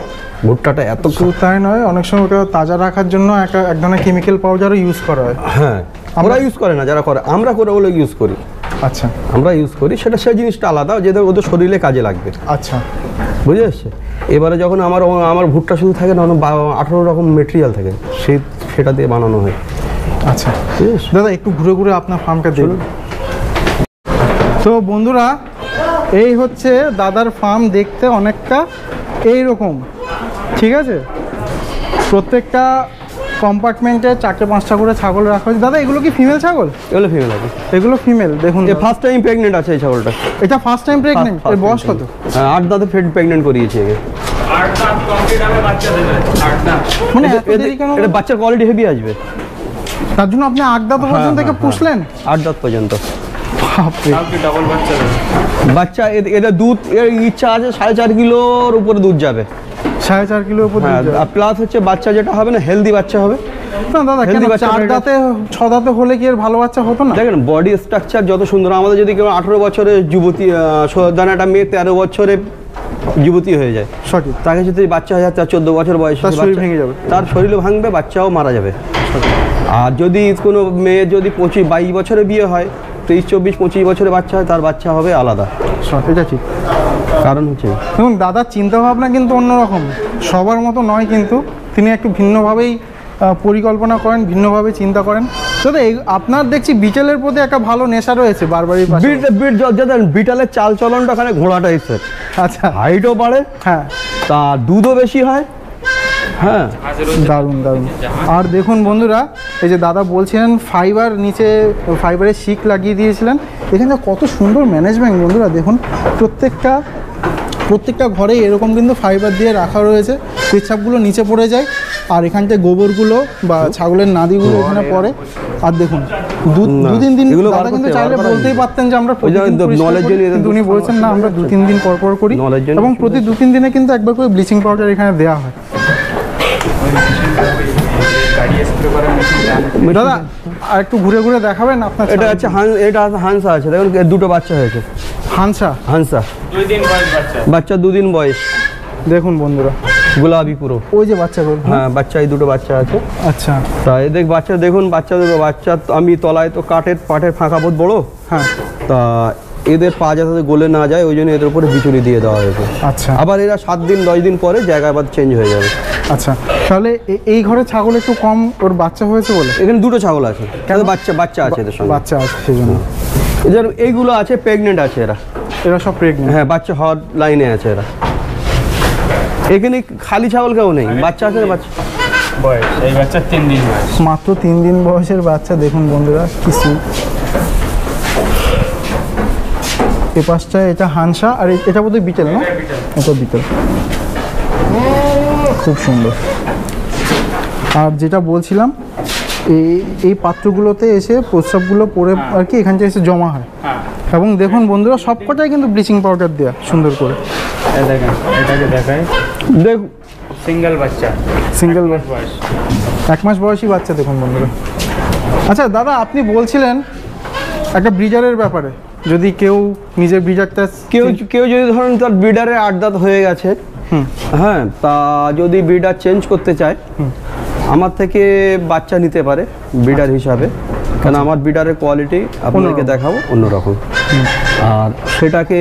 ভুট্টাটা এত শুধু তাই নয়, অনেক সময় ওটা তাজা রাখার জন্য এক ধরনের কেমিক্যাল পাউডারও ইউজ করা হয়। হ্যাঁ, আমরা ইউজ করে না, যারা করে আমরা করে ওগুলো ইউজ করি। আচ্ছা, আমরা ইউজ করি, সেটা সেই জিনিসটা আলাদা, যেটা ওদের শরীরে কাজে লাগবে। আচ্ছা বুঝে আসছে? এবারে যখন আমার ভুট্টা শুধু থাকে না, 18 রকম মেটেরিয়াল থাকে, সেটা দিয়ে বানানো হয়। আচ্ছা দাদা, একটু ঘুরে ঘুরে আপনার ফার্মটা দেখুন। তো বন্ধুরা, এই হচ্ছে দাদার ফার্ম, দেখতে অনেকটা এইরকম, ঠিক আছে? প্রত্যেকটা কম্পার্টমেন্টে 4-5টা করে ছাগল রাখা হয়েছে। দাদা, এগুলো কি ফিমেল ছাগল? এগুলো ফিমেল আছে। এগুলো ফিমেল, দেখুন। ফার্স্ট টাইম প্রেগনেন্ট আছে এই ছাগলটা। এটা ফার্স্ট টাইম প্রেগনেন্ট? এর বয়স কত? 8 দাঁতে প্রেগনেন্ট করিয়েছি একে। 8 দাঁত কমপ্লিট হবে, বাচ্চা দেবে 8 দাঁত। মানে এত দেরি কেন? এটা বাচ্চার কোয়ালিটি হেভি আসবে, তার জন্য আপনি 8 দাঁত পর্যন্ত থেকে পুষলেন? 8 দাঁত পর্যন্ত। বাপরে, কালকে ডাবল বাচ্চা দেবে। বাচ্চা এদের দুধ, এর ইচ্ছা আছে 4.5 কিলোর উপরে দুধ যাবে। 4.5 কিলোর উপর দুধ যাবে। আর প্লাস হচ্ছে বাচ্চা যেটা হবে না, হেলদি বাচ্চা হবে। না দাদা, কেন healthy বাচ্চা 4 দাঁতে 6 দাঁতে হলে কি এর ভালো বাচ্চা হতো না? দেখেন বডি স্ট্রাকচার যত সুন্দর, আমাদের যদি কেউ 18 বছরের যুবতী, ধরেন একটা মেয়ে 13 বছরে যুবতী হয়ে যায়, সঠিক। তাকে যদি বাচ্চা হয়ে যায়, তার 14 বছর বয়সে তার শরীর ভেঙে যাবে, তার শরীরও ভাঙবে, বাচ্চাও মারা যাবে। আর যদি কোনো মেয়ের যদি 22 বছরে বিয়ে হয়, 23, 24, 25 বছরে বাচ্চা হয়, তার বাচ্চা হবে আলাদা। এটা ঠিক। কারণ হচ্ছে দেখুন, দাদার চিন্তাভাবনা কিন্তু অন্যরকম, সবার মতো নয়, কিন্তু তিনি একটু ভিন্নভাবেই পরিকল্পনা করেন, ভিন্নভাবে চিন্তা করেন। দাদা, আপনার দেখছি বিটেলের প্রতি একটা ভালো নেশা রয়েছে বারবারই। বিটালের চাল চলনটা ওখানে ঘোড়া টাইপের। আচ্ছা, হাইটও বাড়ে, হ্যাঁ, তা দুধও বেশি হয়। হ্যাঁ, দারুণ দারুণ। আর দেখুন বন্ধুরা, এই যে দাদা বলছিলেন ফাইবার, নিচে ফাইবারের শিক লাগিয়ে দিয়েছিলেন। এখানে কত সুন্দর ম্যানেজমেন্ট বন্ধুরা, দেখুন প্রত্যেকটা ঘরে এরকম কিন্তু ফাইবার দিয়ে রাখা রয়েছে। পেচ্ছাপগুলো নিচে পড়ে যায়, আর এখানটায় গোবরগুলো বা ছাগলের নাদিগুলো এখানে পড়ে। আর দেখুন, 2-3 দিন দাদা কিন্তু চাইলে বলতেই পারতেন যে আমরা কিন্তু উনি বলছেন না, আমরা 2-3 দিন পর পর করি, এবং প্রতি 2-3 দিনে কিন্তু একবার করে ব্লিচিং পাউডার এখানে দেওয়া হয়। দাদা, আর একটু ঘুরে ঘুরে দেখাবেন আপনার? এটা হচ্ছে এটা হানসা আছে, দেখুন দুটো বাচ্চা হয়েছে। হানসা 2 দিন বয়স বাচ্চা, 2 দিন বয়স। দেখুন বন্ধুরা, গোলাপি পুরো, ওই যে বাচ্চাগুলো। হ্যাঁ, বাচ্চা, এই দুটো বাচ্চা আছে। আচ্ছা, তা এদের বাচ্চা দেখুন, বাচ্চা আমি তলায় তো পাটের ফাঁকা বহুত বড়। হ্যাঁ, তা এদের পা যাতে গলে না যায়, ওই জন্য এদের উপরে বিচুলি দিয়ে দেওয়া হয়েছে। আচ্ছা, আবার এরা 7 দিন 10 দিন পরে জায়গা আবার চেঞ্জ হয়ে যাবে। আচ্ছা, তাহলে এই ঘরে ছাগল একটু কম, ওর বাচ্চা হয়েছে বলে? এখানে দুটো ছাগল আছে, কেন বাচ্চা আছে এদের সঙ্গে, বাচ্চা আছে সেই জন্য। এদের এইগুলো আছে প্রেগনেন্ট আছে, এরা সব প্রেগনেন্ট? হ্যাঁ, বাচ্চা হওয়ার লাইনে আছে এরা। এখানে খালি ছাগল কেউ নেই, বাচ্চা আছে, বাচ্চা বয়স। এই বাচ্চা 3 দিন বয়স, মাত্র 3 দিন বয়সের বাচ্চা। দেখুন বন্ধুরা, কিছু এ পাশটা এটা হানসা, আর এটা বোধহয় বিটেল, না? এটা বিটেল, খুব সুন্দর। আর যেটা বলছিলাম, এই পাত্রগুলোতে এসে প্রস্রাবগুলো পরে আর কি এখানটা এসে জমা হয়। এবং দেখুন বন্ধুরা, সবকটাই কিন্তু ব্লিচিং পাউডার দেওয়া সুন্দর করে। দেখেন, এটাকে দেখাই, দেখ, সিঙ্গেল বাচ্চা, সিঙ্গেল বয়স 1 মাস বয়সী বাচ্চা। দেখুন বন্ধুরা। আচ্ছা দাদা, আপনি বলছিলেন একটা ব্রিডারের ব্যাপারে, যদি কেউ নিজের ব্রিডারটা কেউ যদি ধরুন তার ব্রিডারে 8 দাঁত হয়ে গেছে, হ্যাঁ, তা যদি ব্রিডার চেঞ্জ করতে চায়, আমার থেকে বাচ্চা নিতে পারে ব্রিডার হিসাবে, কারণ আমার ব্রিডারের কোয়ালিটি আপনাদেরকে দেখাবো অন্যরকম, আর সেটাকে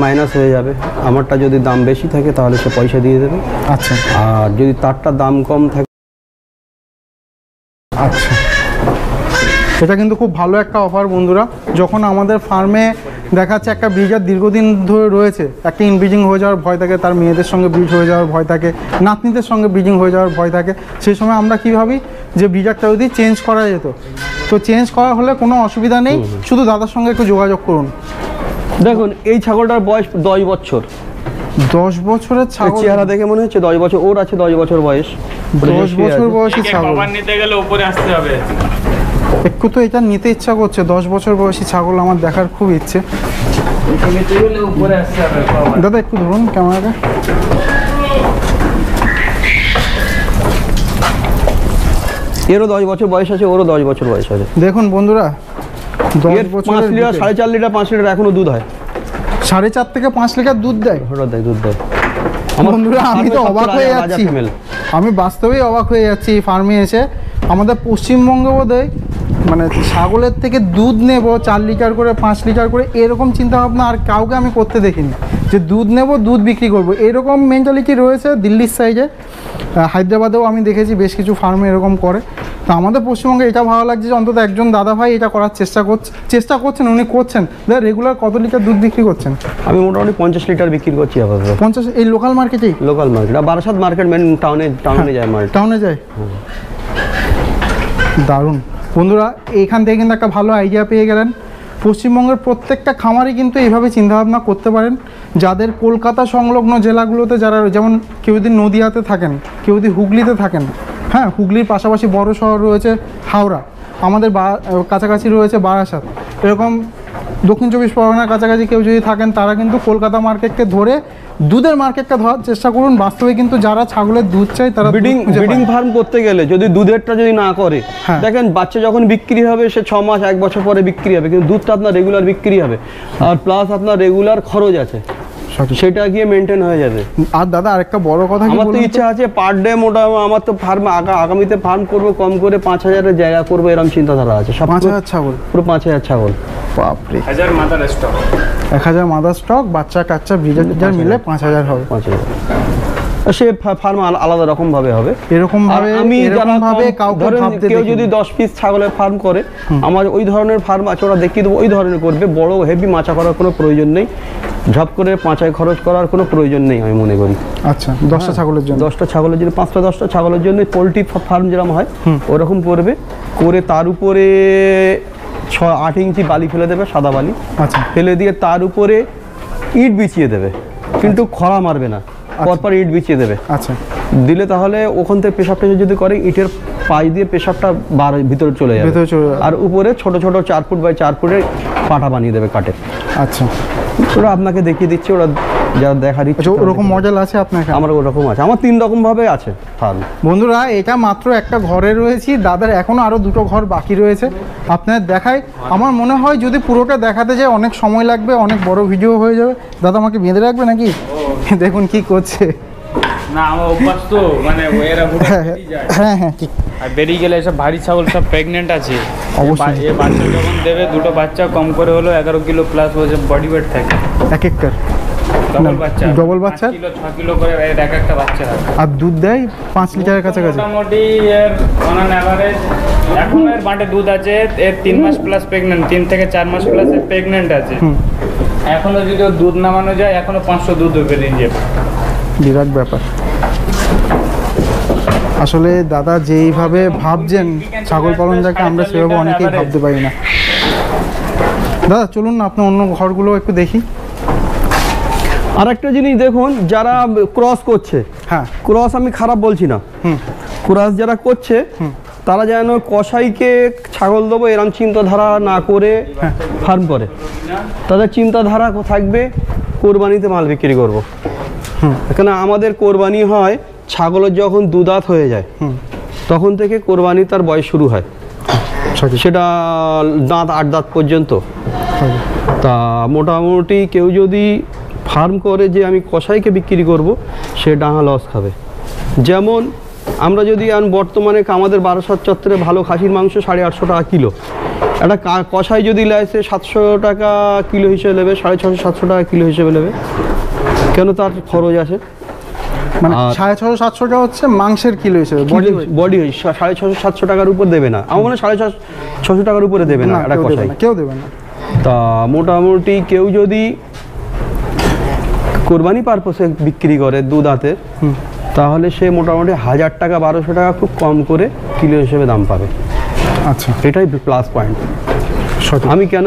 মাইনাস হয়ে যাবে। আমারটা যদি দাম বেশি থাকে তাহলে সে পয়সা দিয়ে দেবে। আচ্ছা, আর যদি তারটা দাম কম থাকে, আচ্ছা, এটা কিন্তু খুব ভালো একটা অফার বন্ধুরা। যখন আমাদের ফার্মে দেখাচ্ছে একটা ব্রিডার দীর্ঘদিন ধরে রয়েছে, একটা ইনব্রিডিং হয়ে যাওয়ার ভয় থাকে, তার মেয়েদের সঙ্গে ব্রিড হয়ে যাওয়ার ভয় থাকে, নাতনিদের সঙ্গে ব্রিডিং হয়ে যাওয়ার ভয় থাকে, সেই সময় আমরা কী ভাবি যে ব্রিডারটা যদি চেঞ্জ করা যেত, তো চেঞ্জ করা হলে কোনো অসুবিধা নেই, শুধু দাদার সঙ্গে একটু যোগাযোগ করুন। দেখুন এই ছাগলটার বয়স 10 বছর। 10 বছরের এর ছাগল, চেহারা দেখে মনে হচ্ছে 10 বছর, ওর আছে 10 বছর বয়স। 10 বছর বয়সী ছাগল। কভার নিতে গেলে উপরে আসতে হবে। একটু তো এটা নিতে ইচ্ছা করছে, 10 বছর বয়সী ছাগল আমার দেখার খুব ইচ্ছে। এটা নিতে গেলে উপরে আসতে হবে কভার। দাদা একটু ধরুন ক্যামেরাটা। এরও 10 বছর বয়স আছে, ওরও 10 বছর বয়স আছে। দেখুন বন্ধুরা, 10 এর 5 বছরের লিটার, 4.5 লিটার, 5 লিটার এখনো দুধ হয়। 4.5 থেকে 5 লিটার দুধ দেয়। ওটা দেয়, দুধ দেয়। বন্ধুরা আমি তো অবাক হয়ে যাচ্ছি, ফিমেল। আমি বাস্তবেই অবাক হয়ে যাচ্ছি এই ফার্মে এসে। আমাদের পশ্চিমবঙ্গে বোধহয় মানে ছাগলের থেকে দুধ নেব 4 লিটার করে, 5 লিটার করে, এরকম চিন্তাভাবনা আর কাউকে আমি করতে দেখিনি। যে দুধ নেব, দুধ বিক্রি করব, এরকম মেন্টালিটি রয়েছে দিল্লির সাইডে। হায়দ্রাবাদেও আমি দেখেছি বেশ কিছু ফার্মে এরকম করে। তো আমাদের পশ্চিমবঙ্গে এটা ভালো লাগছে যে অন্তত একজন দাদা ভাই এটা করার চেষ্টা করছেন, উনি করছেন। দাদা রেগুলার কত লিটার দুধ বিক্রি করছেন? আমি মোটামুটি 50 লিটার বিক্রি করছি আপাতত। 50? এই লোকাল মার্কেটেই? লোকাল মার্কেট, আর বারাসাত মার্কেট মেন টাউনে যায় মার্কেট। টাউনে যায়? দারুণ। বন্ধুরা এইখান থেকে কিন্তু একটা ভালো আইডিয়া পেয়ে গেলেন। পশ্চিমবঙ্গের প্রত্যেকটা খামারই কিন্তু এইভাবে চিন্তাভাবনা করতে পারেন। যাদের কলকাতা সংলগ্ন জেলাগুলোতে যারা, যেমন কেউ যদি নদিয়াতে থাকেন, কেউ যদি হুগলিতে থাকেন, হ্যাঁ হুগলির পাশাপাশি বড় শহর রয়েছে হাওড়া, আমাদের কাছাকাছি রয়েছে বারাসাত, এরকম দক্ষিণ 24 পরগনার কাছাকাছি কেউ যদি থাকেন, তারা কিন্তু কলকাতা মার্কেটকে ধরে দুধের মার্কেটটা ধরার চেষ্টা করুন। বাস্তবে কিন্তু যারা ছাগলের দুধ চায় তারা ব্রিডিং ফার্ম করতে গেলে যদি দুধেরটা যদি না করে, হ্যাঁ। দেখেন বাচ্চা যখন বিক্রি হবে সে 6 মাস 1 বছর পরে বিক্রি হবে, কিন্তু দুধটা আপনার রেগুলার বিক্রি হবে, আর প্লাস আপনার রেগুলার খরচ আছে, সেটা গিয়ে মেনটেন হয়ে যাবে। আর দাদা আরেকটা বড় কথা কি আমার তো বলুন তো? ইচ্ছা আছে পার ডে আমার তো ফার্ম আগামীতে ফার্ম করবো, কম করে 5000-এর জায়গা করবো, এরকম চিন্তাধারা আছে। 5000 ছাগল? পুরো 5000 ছাগল। বাপরে, 1000 মাদার স্টক, 1000 মাদার স্টক, বাচ্চা কাচ্চা ব্রিডার মিলে 5000 হবে। 5000 সে ফার্ম আলাদা রকম ভাবে হবে। এরকম ভাবে আমি যারা কাউকে ধরেন ভাবতে কেউ দেখিনি। যদি 10 পিস ছাগলের ফার্ম করে, আমার ওই ধরনের ফার্ম আছে, ওরা দেখিয়ে দেবো ওই ধরনের করবে। বড় হেভি মাচা করার কোনো প্রয়োজন নেই, ঝপ করে 5 খরচ করার কোনো প্রয়োজন নেই আমি মনে করি। আচ্ছা, 10টা ছাগলের জন্য? 10টা ছাগলের জন্য, 5টা 10টা ছাগলের জন্য পোলট্রি ফার্ম যেরকম হয় ওরকম করবে, করে তার উপরে 6-8 ইঞ্চি বালি ফেলে দেবে, সাদা বালি। আচ্ছা, ফেলে দিয়ে তার উপরে ইট বিছিয়ে দেবে, কিন্তু খরা মারবে না, পরপর ইট বিছিয়ে দেবে। আচ্ছা, দিলে তাহলে ওখান থেকে পেশাব টেশাব যদি করে, ইটের পাশ দিয়ে পেশাবটা ভিতরে চলে যাবে, আর উপরে ছোট ছোট 4 ফুট বাই 4 ফুটের পাটা বানিয়ে দেবে কাঠে। আচ্ছা, ওরা আপনাকে দেখিয়ে দিচ্ছে, ওরা যারা দেখার ইচ্ছে। ওরকম মডেল আছে আপনার এখানে? আমার ওরকম আছে, আমার 3 রকম ভাবে আছে ফার্ম। বন্ধুরা এটা মাত্র একটা ঘরে রয়েছি, দাদার এখনো আরো 2টো ঘর বাকি রয়েছে, আপনাদের দেখাই। আমার মনে হয় যদি পুরোটা দেখাতে যায় অনেক সময় লাগবে, অনেক বড় ভিডিও হয়ে যাবে। দাদা আমাকে বেঁধে রাখবে নাকি? দেখুন কি করছে। না আমার অভ্যাস তো, মানে এরা হ্যাঁ হ্যাঁ ঠিক। আর বেরিয়ে গেলে এসব ভারী ছাগল সব প্রেগনেন্ট আছে, অবশ্যই। এ বাচ্চা যখন দেবে, 2টো বাচ্চা কম করে হলো 11 কিলো প্লাস ওজন বডি ওয়েট থাকে এক একটার ডবল বাচ্চা, ডবল বাচ্চা 5 কিলো 6 কিলো করে এর এক একটা বাচ্চা থাকে। আর দুধ দেয় 5 লিটারের কাছাকাছি মোটামুটি এর অন অ্যান অ্যাভারেজ এখন এর বাটে দুধ আছে, এর 3 মাস প্লাস প্রেগনেন্ট, 3 থেকে 4 মাস প্লাস এর প্রেগনেন্ট আছে। এখনো যদি ওর দুধ নামানো যায়, এখনো 500 দুধ বেরিয়ে যাবে। বিরাট ব্যাপার। আসলে দাদা যেইভাবে ভাবছেন ছাগল পালন যাকে, আমরা সেভাবে অনেকেই ভাবতে পারি না। দাদা চলুন না আপনার অন্য ঘরগুলো একটু দেখি। আর একটা জিনিস দেখুন, যারা ক্রস করছে, হ্যাঁ ক্রস আমি খারাপ বলছি না, ক্রস যারা করছে তারা যেন কসাইকে ছাগল দেবো এরম চিন্তাধারা না করে ফার্ম করে। তাদের চিন্তাধারা থাকবে কোরবানিতে মাল বিক্রি করবো। এখানে আমাদের কোরবানি হয় ছাগলের যখন দুদাঁত হয়ে যায়, তখন থেকে কোরবানি তার বয়স শুরু হয়, সেটা দাঁত 8 দাঁত পর্যন্ত। তা মোটামুটি কেউ যদি ফার্ম করে যে আমি কসাইকে বিক্রি করব, সে ডাঙা লস খাবে। যেমন আমরা যদি বর্তমানে আমাদের বারাসাত চত্বরে ভালো খাসির মাংস 850 টাকা কিলো, একটা কসাই যদি লাইসে 700 টাকা কিলো হিসেবে নেবে, 650-700 টাকা কিলো হিসেবে নেবে, কেন? তার খরচ আছে। মানে 650-700 হচ্ছে মাংসের কিলো হিসেবে, বডি 650-700 টাকার উপর দেবে না, আমার মনে হয় 650-600 টাকার উপরে দেবে না একটা কসাই, কেউ দেবে না। তা মোটামুটি কেউ যদি কোরবানি পারপোসে বিক্রি করে দুধাতে, তাহলে সে মোটামুটি 1000 টাকা 1200 টাকা খুব কম করে কিলো হিসেবে দাম পাবে। আচ্ছা, এটাই প্লাস পয়েন্ট। সঠিক। আমি কেন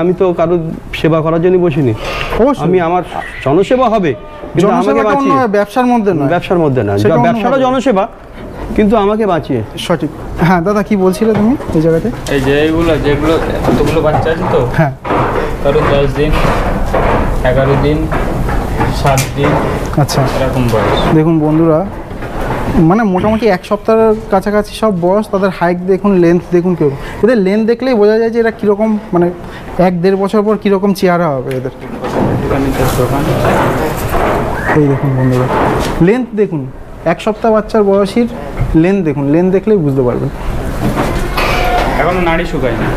আমি তো কারো সেবা করার জন্য বসিনি। অবশ্যই। আমি আমার জনসেবা হবে, কিন্তু আমাকে জনসেবাটা বাঁচিয়ে অন্য ব্যবসার মধ্যে নয়। ব্যবসার মধ্যে না, সেটা ব্যবসাটা অন্যভাবে। জনসেবা, কিন্তু আমাকে বাঁচিয়ে। সঠিক। হ্যাঁ দাদা কি বলছিলে তুমি এই জায়গাতে? এই যে যেগুলো কতগুলো বাচ্চা আছে তো, হ্যাঁ কারো 10 দিন, 11 দিন, 7 দিন, আচ্ছা এরকম বয়স। দেখুন বন্ধুরা, মানে মোটামুটি 1 সপ্তাহের কাছাকাছি সব বয়স। তাদের হাইট দেখুন, লেন্থ দেখুন, কেউ এদের লেন্থ দেখলেই বোঝা যায় যে এরা কীরকম, মানে 1-1.5 বছর পর কীরকম চেহারা হবে এদের। এই দেখুন বন্ধুরা, লেন্থ দেখুন, 1 সপ্তাহ বাচ্চার বয়সীর লেন্থ দেখুন, লেন্থ দেখলেই বুঝতে পারবেন। এখনো নাড়ি শুকায় না।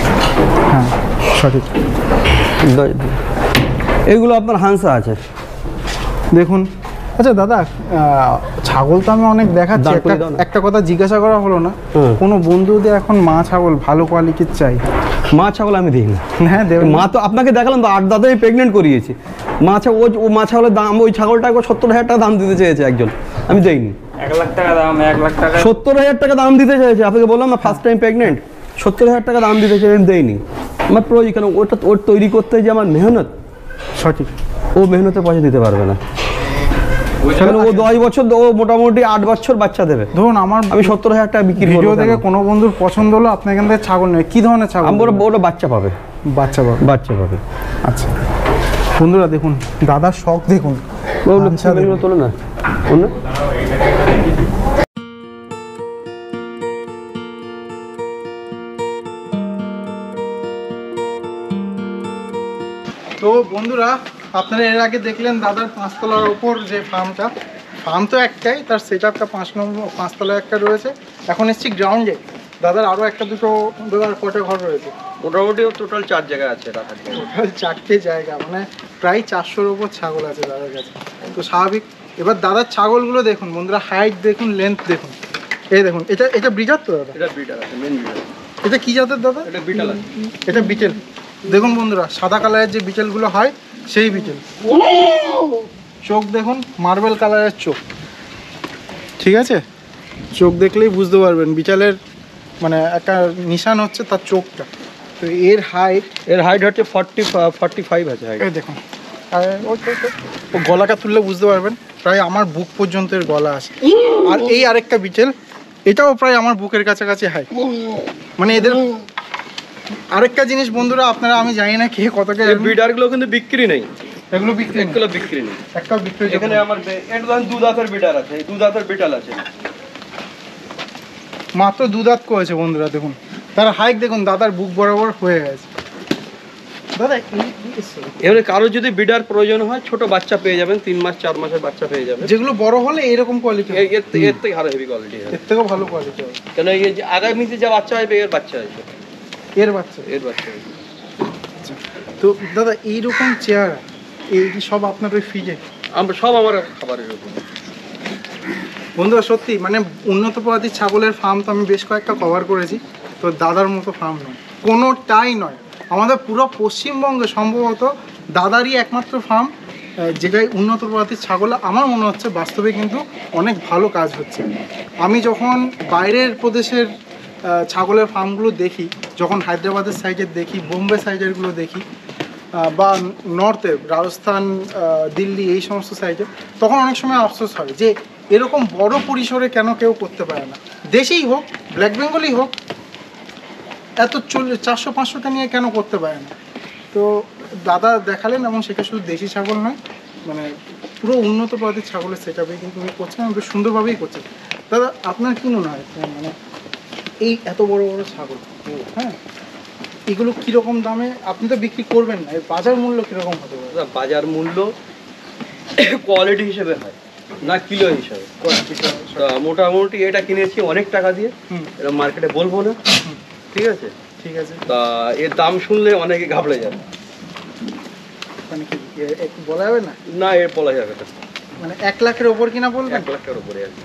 হ্যাঁ সঠিক। এগুলো আপনার হাঁসা আছে দেখুন। আচ্ছা দাদা, ছাগল তো আমি অনেক দেখাচ্ছি, দাঁড় করে দাও না। একটা কথা জিজ্ঞাসা করা হলো না, কোনো বন্ধুদের এখন মা ছাগল ভালো কোয়ালিটির চাই? মা ছাগল আমি দিই না। হ্যাঁ দেবেন। মা তো আপনাকে দেখালাম তো, 8 দাঁতে প্রেগনেন্ট করিয়েছি। ও মা ছাগলের দাম, ওই ছাগলটাকে 70,000 টাকা দাম দিতে চেয়েছে একজন, আমি দেইনি। 1 লাখ টাকা দাম, 1 লাখ টাকা 70,000 টাকা দাম দিতে চাইছে। আপনাকে বললাম না, ফার্স্ট টাইম প্রেগনেন্ট, 70,000 টাকা দাম দিতে চাই, আমি দেইনি। আমার প্রয়োজন কেন, ওর তৈরি করতে যে আমার মেহনত, সঠিক। ও মেহনতে পয়সা দিতে পারবে না। সেখানে ও 10 বছর, ও মোটামুটি 8 বছর বাচ্চা দেবে। ধরুন আমি 70,000 টাকা বিক্রি করবো। ভিডিও দেখে কোনো বন্ধুর পছন্দ হলো, আপনার এখান থেকে ছাগল নেই, কি ধরনের ছাগল? আমি ওটা বাচ্চা পাবে, বাচ্চা পাবে। বাচ্চা পাবে। আচ্ছা বন্ধুরা দেখুন, দাদার শখ দেখুন। আচ্ছা, দেখুন। তোলো না অন্য। তো বন্ধুরা, আপনারা এর আগে দেখলেন দাদার 5 তলার ওপর যে ফার্মটা। ফার্ম তো একটাই, তার সেট আপটা 5 তলায় একটা রয়েছে। এখন এসছি গ্রাউন্ডে। দাদার আরও একটা দুটো কটা ঘর রয়েছে? মোটামুটি টোটাল 4 জায়গা আছে রাখার জন্য। টোটাল 4টে জায়গা, মানে প্রায় 400-র ওপর ছাগল আছে দাদার কাছে। তো স্বাভাবিক। এবার দাদার ছাগলগুলো দেখুন বন্ধুরা, হাইট দেখুন, লেন্থ দেখুন। এই দেখুন, এটা ব্রিডার তো দাদা? এটা বিটাল আছে, মেন বিটাল। এটা কি জাতের দাদা? এটা বিটাল আছে। এটা বিটেল। দেখুন বন্ধুরা, সাদা কালারের যে বিটেলগুলো হয় সেই বিটেল। চোখ দেখুন, মার্বেল কালারের চোখ, ঠিক আছে? চোখ দেখলেই বুঝতে পারবেন বিটেলের মানে একটা নিশান হচ্ছে তার চোখটা। তো এর হাইট হচ্ছে 45 আছে হাইট। এই দেখুন, আর ও গলাটা তুললে বুঝতে পারবেন, প্রায় আমার বুক পর্যন্ত এর গলা আছে। আর এই আরেকটা বিটেল, এটাও প্রায় আমার বুকের কাছাকাছি হাইট। মানে এদের আরেকটা জিনিস বন্ধুরা, আপনারা, আমি জানি না কে কতকে, বিডারগুলো কিন্তু বিক্রি নেই, এগুলো বিক্রি নেই। এগুলো বিক্রি নেই। একটাও বিক্রি নেই। এখানে আমার এটা ধরেন 2 দাঁতের বিডার আছে, 2 দাঁতের বিটাল আছে। মাত্র 2 দাঁত করেছে বন্ধুরা, দেখুন তার হাইট দেখুন, দাদার বুক বরাবর হয়ে গেছে। দাদা এবারে কারো যদি বিডার প্রয়োজন হয়, ছোট বাচ্চা পেয়ে যাবেন, 3 মাস 4 মাসের বাচ্চা পেয়ে যাবেন। যেগুলো বড় হলে এরকম কোয়ালিটি, এর থেকে আরো হেভি কোয়ালিটি হবে, এর থেকেও ভালো কোয়ালিটি হবে। কেন এই যে আগামীতে যা বাচ্চা আসবে, এর বাচ্চা আসবে, এর বাচ্চা। আসবে। তো দাদা এইরকম চেহারা, এই সব আপনার ওই ফিজে? আমরা সব আমার খাবারের উপর। বন্ধুরা সত্যি মানে উন্নত প্রজাতির ছাগলের ফার্ম তো আমি বেশ কয়েকটা কভার করেছি, তো দাদার মতো ফার্ম নয়, কোনোটাই নয়। আমাদের পুরো পশ্চিমবঙ্গে সম্ভবত দাদারই একমাত্র ফার্ম, যেটাই উন্নত প্রজাতির ছাগল। আমার মনে হচ্ছে বাস্তবে কিন্তু অনেক ভালো কাজ হচ্ছে। আমি যখন বাইরের প্রদেশের ছাগলের ফার্মগুলো দেখি, যখন হায়দ্রাবাদের সাইডের দেখি, বোম্বে সাইডেরগুলো দেখি, বা নর্থে রাজস্থান, দিল্লি, এই সমস্ত সাইডে, তখন অনেক সময় আফসোস হয় যে এরকম বড় পরিসরে কেন কেউ করতে পারে না। দেশেই হোক, ব্ল্যাক বেঙ্গলই হোক, এত 400-500টা নিয়ে কেন করতে পারে না। তো দাদা দেখালেন, এবং সেটা শুধু দেশি ছাগল নয়, মানে পুরো উন্নত প্রজাতির ছাগলের সেট আপে কিন্তু উনি করছেন, এবং বেশ সুন্দরভাবেই করছেন। দাদা আপনার কী মনে হয়, মানে এই এত বড় বড় ছাগল, হ্যাঁ, এগুলো কীরকম দামে আপনি তো বিক্রি করবেন না, এর বাজার মূল্য কীরকম হতে পারে? বাজার মূল্য কোয়ালিটি হিসেবে হয় না, কিলো হিসাবে। মোটামুটি এটা কিনেছি অনেক টাকা দিয়ে, এটা মার্কেটে বলবো না, ঠিক আছে? ঠিক আছে। তা এর দাম শুনলে অনেকে ঘাবড়ে যাবে। মানে কি একটু বলা যাবে না? না, এর বলা যাবে না। মানে 1 লাখের ওপর কিনা বলবেন? 1 লাখের উপরে আর কি।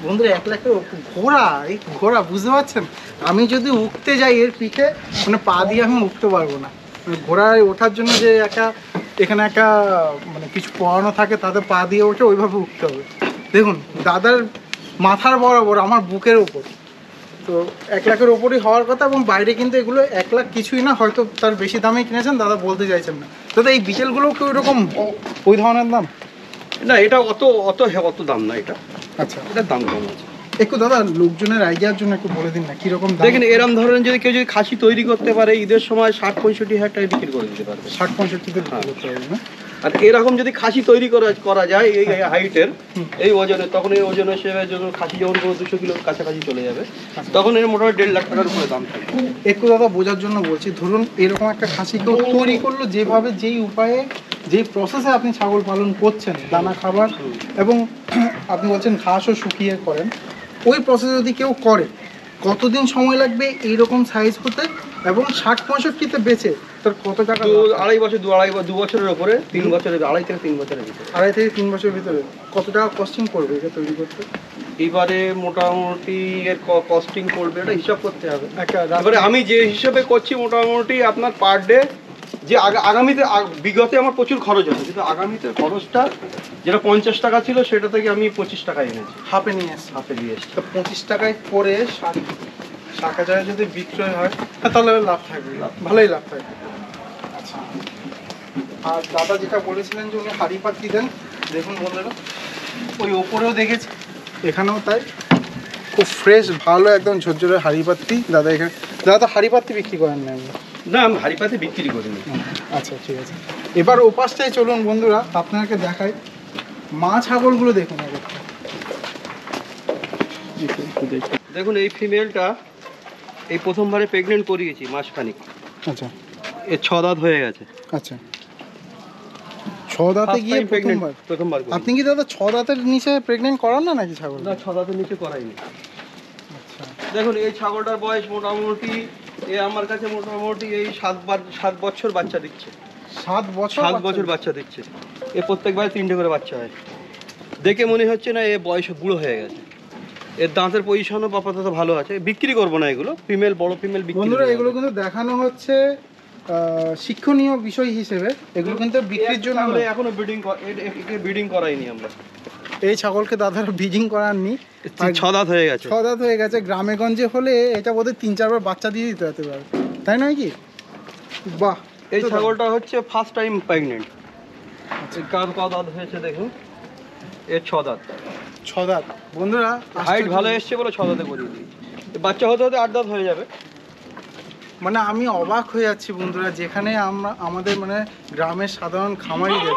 বন্ধুরা 1 লাখের ঘোড়া, এই ঘোড়া বুঝতে পারছেন, আমি যদি উঠতে যাই এর পিঠে, মানে পা দিয়ে আমি উঠতে পারবো না। মানে ঘোড়ায় ওঠার জন্য যে এখানে একটা মানে কিছু পড়ানো থাকে, তাতে পা দিয়ে ওঠে, ওইভাবে উঠতে হবে। দেখুন দাদার মাথার বরাবর আমার বুকের ওপর তো 1 লাখের ওপরই হওয়ার কথা, এবং বাইরে কিন্তু এগুলো 1 লাখ কিছুই না, হয়তো তার বেশি দামে কিনেছেন, দাদা বলতে চাইছেন না। দাদা এই বিটেলগুলোও কি ওইরকম ওই ধরনের দাম? না, এটা অত দাম না, এটা আচ্ছা, এটার দাম কম আছে। একটু দাদা লোকজনের আইডিয়ার জন্য একটু বলে দিন না কীরকম দাম? দেখেন, এরম ধরনের যদি কেউ যদি খাসি তৈরি করতে পারে, ঈদের সময় 60-65 হাজার টাকা বিক্রি করে দিতে পারবে। 60-65 করতে হবে না? আর এরকম যদি খাসি তৈরি করা যায় এই হাইটের, এই ওজনে, তখন এই ওজন হিসেবে যখন খাসি যখন কোনো 200 কিলোর কাছাকাছি চলে যাবে, তখন এর মোটামুটি 1.5 লাখ টাকার উপরে দাম থাকবে। একটু দাদা বোঝার জন্য বলছি, ধরুন এরকম একটা খাসি কেউ তৈরি করলো, যেভাবে যেই উপায়ে যেই প্রসেসে আপনি ছাগল পালন করছেন, দানা খাবার এবং আপনি বলছেন ঘাসও শুকিয়ে করেন, ওই প্রসেসে যদি কেউ করে, কতদিন সময় লাগবে এইরকম সাইজ হতে, এবং 60-65তে বেচে তার কত টাকা? 2 বছরের উপরে, 3 বছরের, 2.5 থেকে 3 বছরের ভিতরে। 2.5 থেকে 3 বছরের ভিতরে কত টাকা কস্টিং পড়বে এটা তৈরি করতে? এবারে মোটামুটি এর কস্টিং পড়বে, এটা হিসাব করতে হবে। এবারে আমি যে হিসাবে করছি, মোটামুটি আপনার পার ডে, যে আগামীতে বিগতে আমার প্রচুর খরচ আছে, কিন্তু আগামীতে খরচটা যেটা 50 টাকা ছিল, সেটা থেকে আমি 25 টাকায় এনেছি, হাফে নিয়ে এসছি। হাফে দিয়ে এসছি। তো 25 টাকায় করে 60,000 যদি বিক্রয় হয়, তাহলে লাভ থাকবে, ভালোই লাভ থাকবে। আচ্ছা, আর দাদা যেটা বলেছিলেন যে উনি হাঁড়ি পাতি দেন, দেখুন বন্ধুরা, ওই ওপরেও দেখেছি, এখানেও তাই, খুব ফ্রেশ ভালো একদম ঝরঝরে হাঁড়ি পাতি দাদা এখানে। দাদা তো হাঁড়ি পাতি বিক্রি করেন না? না, আমি হাঁড়ি পাতে বিক্রি করিনি। আচ্ছা, ঠিক আছে। এবার ওপাশটায় চলুন বন্ধুরা, আপনাকে দেখাই মা ছাগলগুলো দেখুন আগে। দেখুন, এই ফিমেলটা এই প্রথমবারে প্রেগনেন্ট করিয়েছি মাসখানিক। আচ্ছা, এর 6 দাঁত হয়ে গেছে। আচ্ছা, 6 দাঁতে গিয়ে প্রথমবার আপনি কি দাদা 6 দাঁতের নিচে প্রেগনেন্ট করান না নাকি ছাগল? না, 6 দাঁতের নিচে করাইনি। আচ্ছা, দেখুন, এই ছাগলটার বয়স মোটামুটি আমার কাছে মোটামুটি এই 7 বছর বাচ্চা দিচ্ছে। 7 বছর? 7 বছর বাচ্চা দিচ্ছে। এ প্রত্যেকবার 3টে করে বাচ্চা হয়। দেখে মনে হচ্ছে না এ বয়সে বুড়ো হয়ে গেছে। এর দাঁতের পজিশনও আপাতত ভালো আছে। বিক্রি করবো না এগুলো, ফিমেল, বড় ফিমেল বিক্রি। বন্ধুরা এগুলো কিন্তু দেখানো হচ্ছে শিক্ষণীয় বিষয় হিসেবে, এগুলো কিন্তু বিক্রির জন্য এখনো ব্রিডিং করাইনি আমরা। এই ছাগলকে দাদারা ব্রিডিং করাননি, 6 দাঁত হয়ে গেছে। 6 দাঁত হয়ে গেছে। গ্রামে গঞ্জে হলে এটা বোধহয় 3-4 বার বাচ্চা দিয়ে দিতে হতে পারে, তাই নয় কি? বাহ, এই ছাগলটা হচ্ছে ফার্স্ট টাইম প্রেগনেন্ট। কার দাঁত হয়েছে দেখুন, এর 6 দাঁত। 6 দাঁত। বন্ধুরা হাইট ভালো এসছে বলে 6 দাঁতে করিয়ে দিয়েছি। বাচ্চা হতে হতে 8 দাঁত হয়ে যাবে। মানে আমি অবাক হয়ে যাচ্ছি বন্ধুরা, যেখানে আমরা আমাদের মানে গ্রামের সাধারণ খামারিদের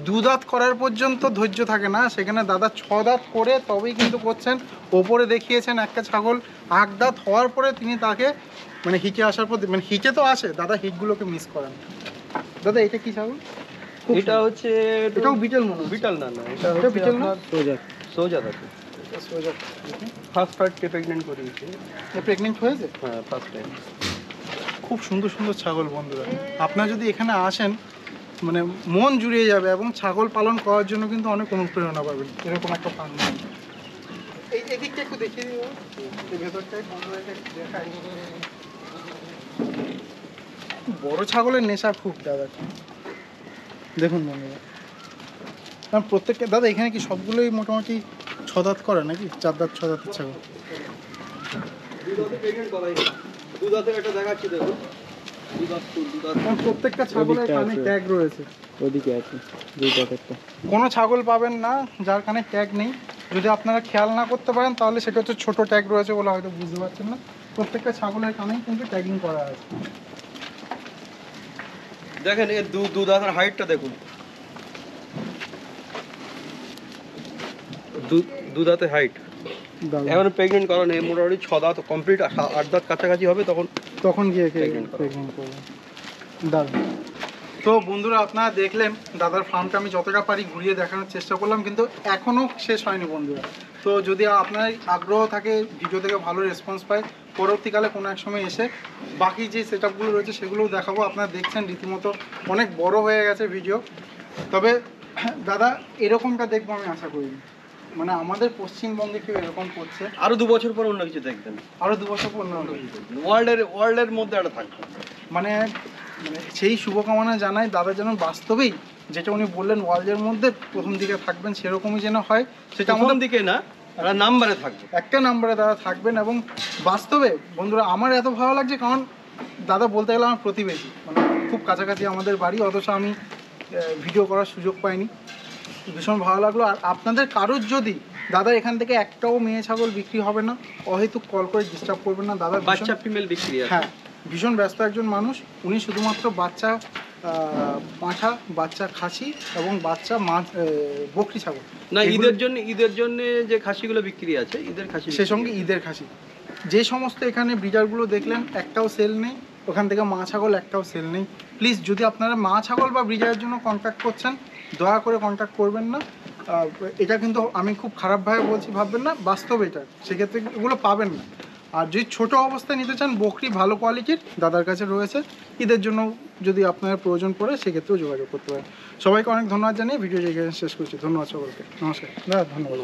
2 দাঁত করার পর্যন্ত ধৈর্য থাকে না, সেখানে দাদা 6 দাঁত করে তবেই কিন্তু করছেন। ওপরে দেখিয়েছেন একটা ছাগল 8 দাঁত হওয়ার পরে তিনি তাকে মানে হিটে আসার পর, মানে হিটে তো আসে, দাদা হিটগুলোকে মিস করেন। দাদা এটা কি ছাগল? এটা হচ্ছে, এটাও বিটেল মনে হয়। বিটল না, এটা বিটেল না, সোজা আছে। সোজা। ফার্স্ট প্রেগনেন্ট করিয়েছি। প্রেগনেন্ট হয়েছে? হ্যাঁ, ফার্স্ট টাইম। খুব সুন্দর সুন্দর ছাগল বন্ধুরা, আপনারা যদি এখানে আসেন মানে মন জুড়িয়ে যাবে, এবং ছাগল পালন করার জন্য কিন্তু অনেক অনুপ্রেরণা পাবেন এরকম একটা ফার্ম। এই এদিকটা একটু দেখিয়ে দিব, এই ভেতরটাই বন্ধুদেরকে দেখাই। বড় ছাগলের নেশা খুব দাদা, দেখুন বন্ধুরা। কারণ প্রত্যেকটা দাদা এখানে কি সবগুলোই মোটামুটি 6 দাঁত করে নাকি? 4 দাঁত 6 দাঁতের ছাগল? 2 দাঁতে প্রেগনেন্ট করাইনি। 2 দাঁতের একটা দেখাচ্ছি দেখুন। 2 দাঁত। প্রত্যেকটা ছাগলের কানে ট্যাগ রয়েছে। ওদিকে আছে 2 দাঁতেরটা। কোনো ছাগল পাবেন না যার কানে ট্যাগ নেই। যদি আপনারা খেয়াল না করতে পারেন তাহলে সেটা হচ্ছে ছোট ট্যাগ রয়েছে বলে হয়তো বুঝতে পারছেন না। প্রত্যেকটা ছাগলের কানেই কিন্তু ট্যাগিং করা আছে। দেখেন এর 2 দাঁতের হাইটটা দেখুন। 2 দাঁতের হাইট। এখন প্রেগনেন্ট করা নেই, মোটামুটি 6 দাঁত কমপ্লিট, 8 দাঁত কাছাকাছি হবে, তখন গিয়ে প্রেগনেন্ট করবেন। দাদা তো বন্ধুরা আপনারা দেখলেন দাদার ফার্মটা আমি যতটা পারি ঘুরিয়ে দেখানোর চেষ্টা করলাম, কিন্তু এখনও শেষ হয়নি বন্ধুরা। তো যদি আপনার আগ্রহ থাকে, ভিডিও থেকে ভালো রেসপন্স পায়, পরবর্তীকালে কোনো এক সময় এসে বাকি যে সেট আপগুলো রয়েছে সেগুলোও দেখাবো। আপনারা দেখছেন রীতিমতো অনেক বড় হয়ে গেছে ভিডিও। তবে দাদা এরকমটা দেখবো আমি আশা করিনি, মানে আমাদের পশ্চিমবঙ্গে কেউ এরকম করছে। আরো 2 বছর পর অন্য কিছু দেখবেন, আরও 2 বছর পর ওয়ার্ল্ডের মধ্যে একটা থাকবে। মানে সেই শুভকামনা জানাই দাদা যেন বাস্তবেই যেটা উনি বললেন ওয়ার্ল্ডের মধ্যে প্রথম দিকে থাকবেন, সেরকমই যেন হয়। সেটা প্রথম দিকে না, একটা নাম্বারে থাকবে। একটা নাম্বারে দাদা থাকবেন। এবং বাস্তবে বন্ধুরা আমার এত ভালো লাগছে, কারণ দাদা বলতে গেলে আমার প্রতিবেশী, মানে খুব কাছাকাছি আমাদের বাড়ি, অথচ আমি ভিডিও করার সুযোগ পাইনি। ভীষণ ভালো লাগলো। আর আপনাদের কারোর যদি দাদা এখান থেকে একটাও মেয়ে ছাগল বিক্রি হবে না, অহেতুক কল করে ডিস্টার্ব করবেন না। দাদা বাচ্চা ফিমেল বিক্রি আছে। হ্যাঁ, ভীষণ ব্যস্ত একজন মানুষ উনি। শুধুমাত্র বাচ্চা পাঁঠা, বাচ্চা খাসি এবং বাচ্চা বকরি ছাগল না, ঈদের জন্য যে খাসিগুলো বিক্রি আছে, ঈদের খাসি, সে সঙ্গে ঈদের খাসি। যে সমস্ত এখানে ব্রিডারগুলো দেখলেন একটাও সেল নেই, ওখান থেকে মা ছাগল একটাও সেল নেই। প্লিজ যদি আপনারা মা ছাগল বা ব্রিডারের জন্য কন্ট্যাক্ট করছেন, দয়া করে কন্ট্যাক্ট করবেন না। এটা কিন্তু আমি খুব খারাপভাবে বলছি, ভাববেন না, বাস্তব এটা, সেক্ষেত্রে এগুলো পাবেন না। আর যদি ছোটো অবস্থায় নিতে চান, বকরি ভালো কোয়ালিটির দাদার কাছে রয়েছে। ঈদের জন্য যদি আপনার প্রয়োজন পড়ে সেক্ষেত্রেও যোগাযোগ করতে পারেন। সবাইকে অনেক ধন্যবাদ জানিয়ে ভিডিও শেষ করছি। ধন্যবাদ সকলকে, নমস্কার দাদা, ধন্যবাদ।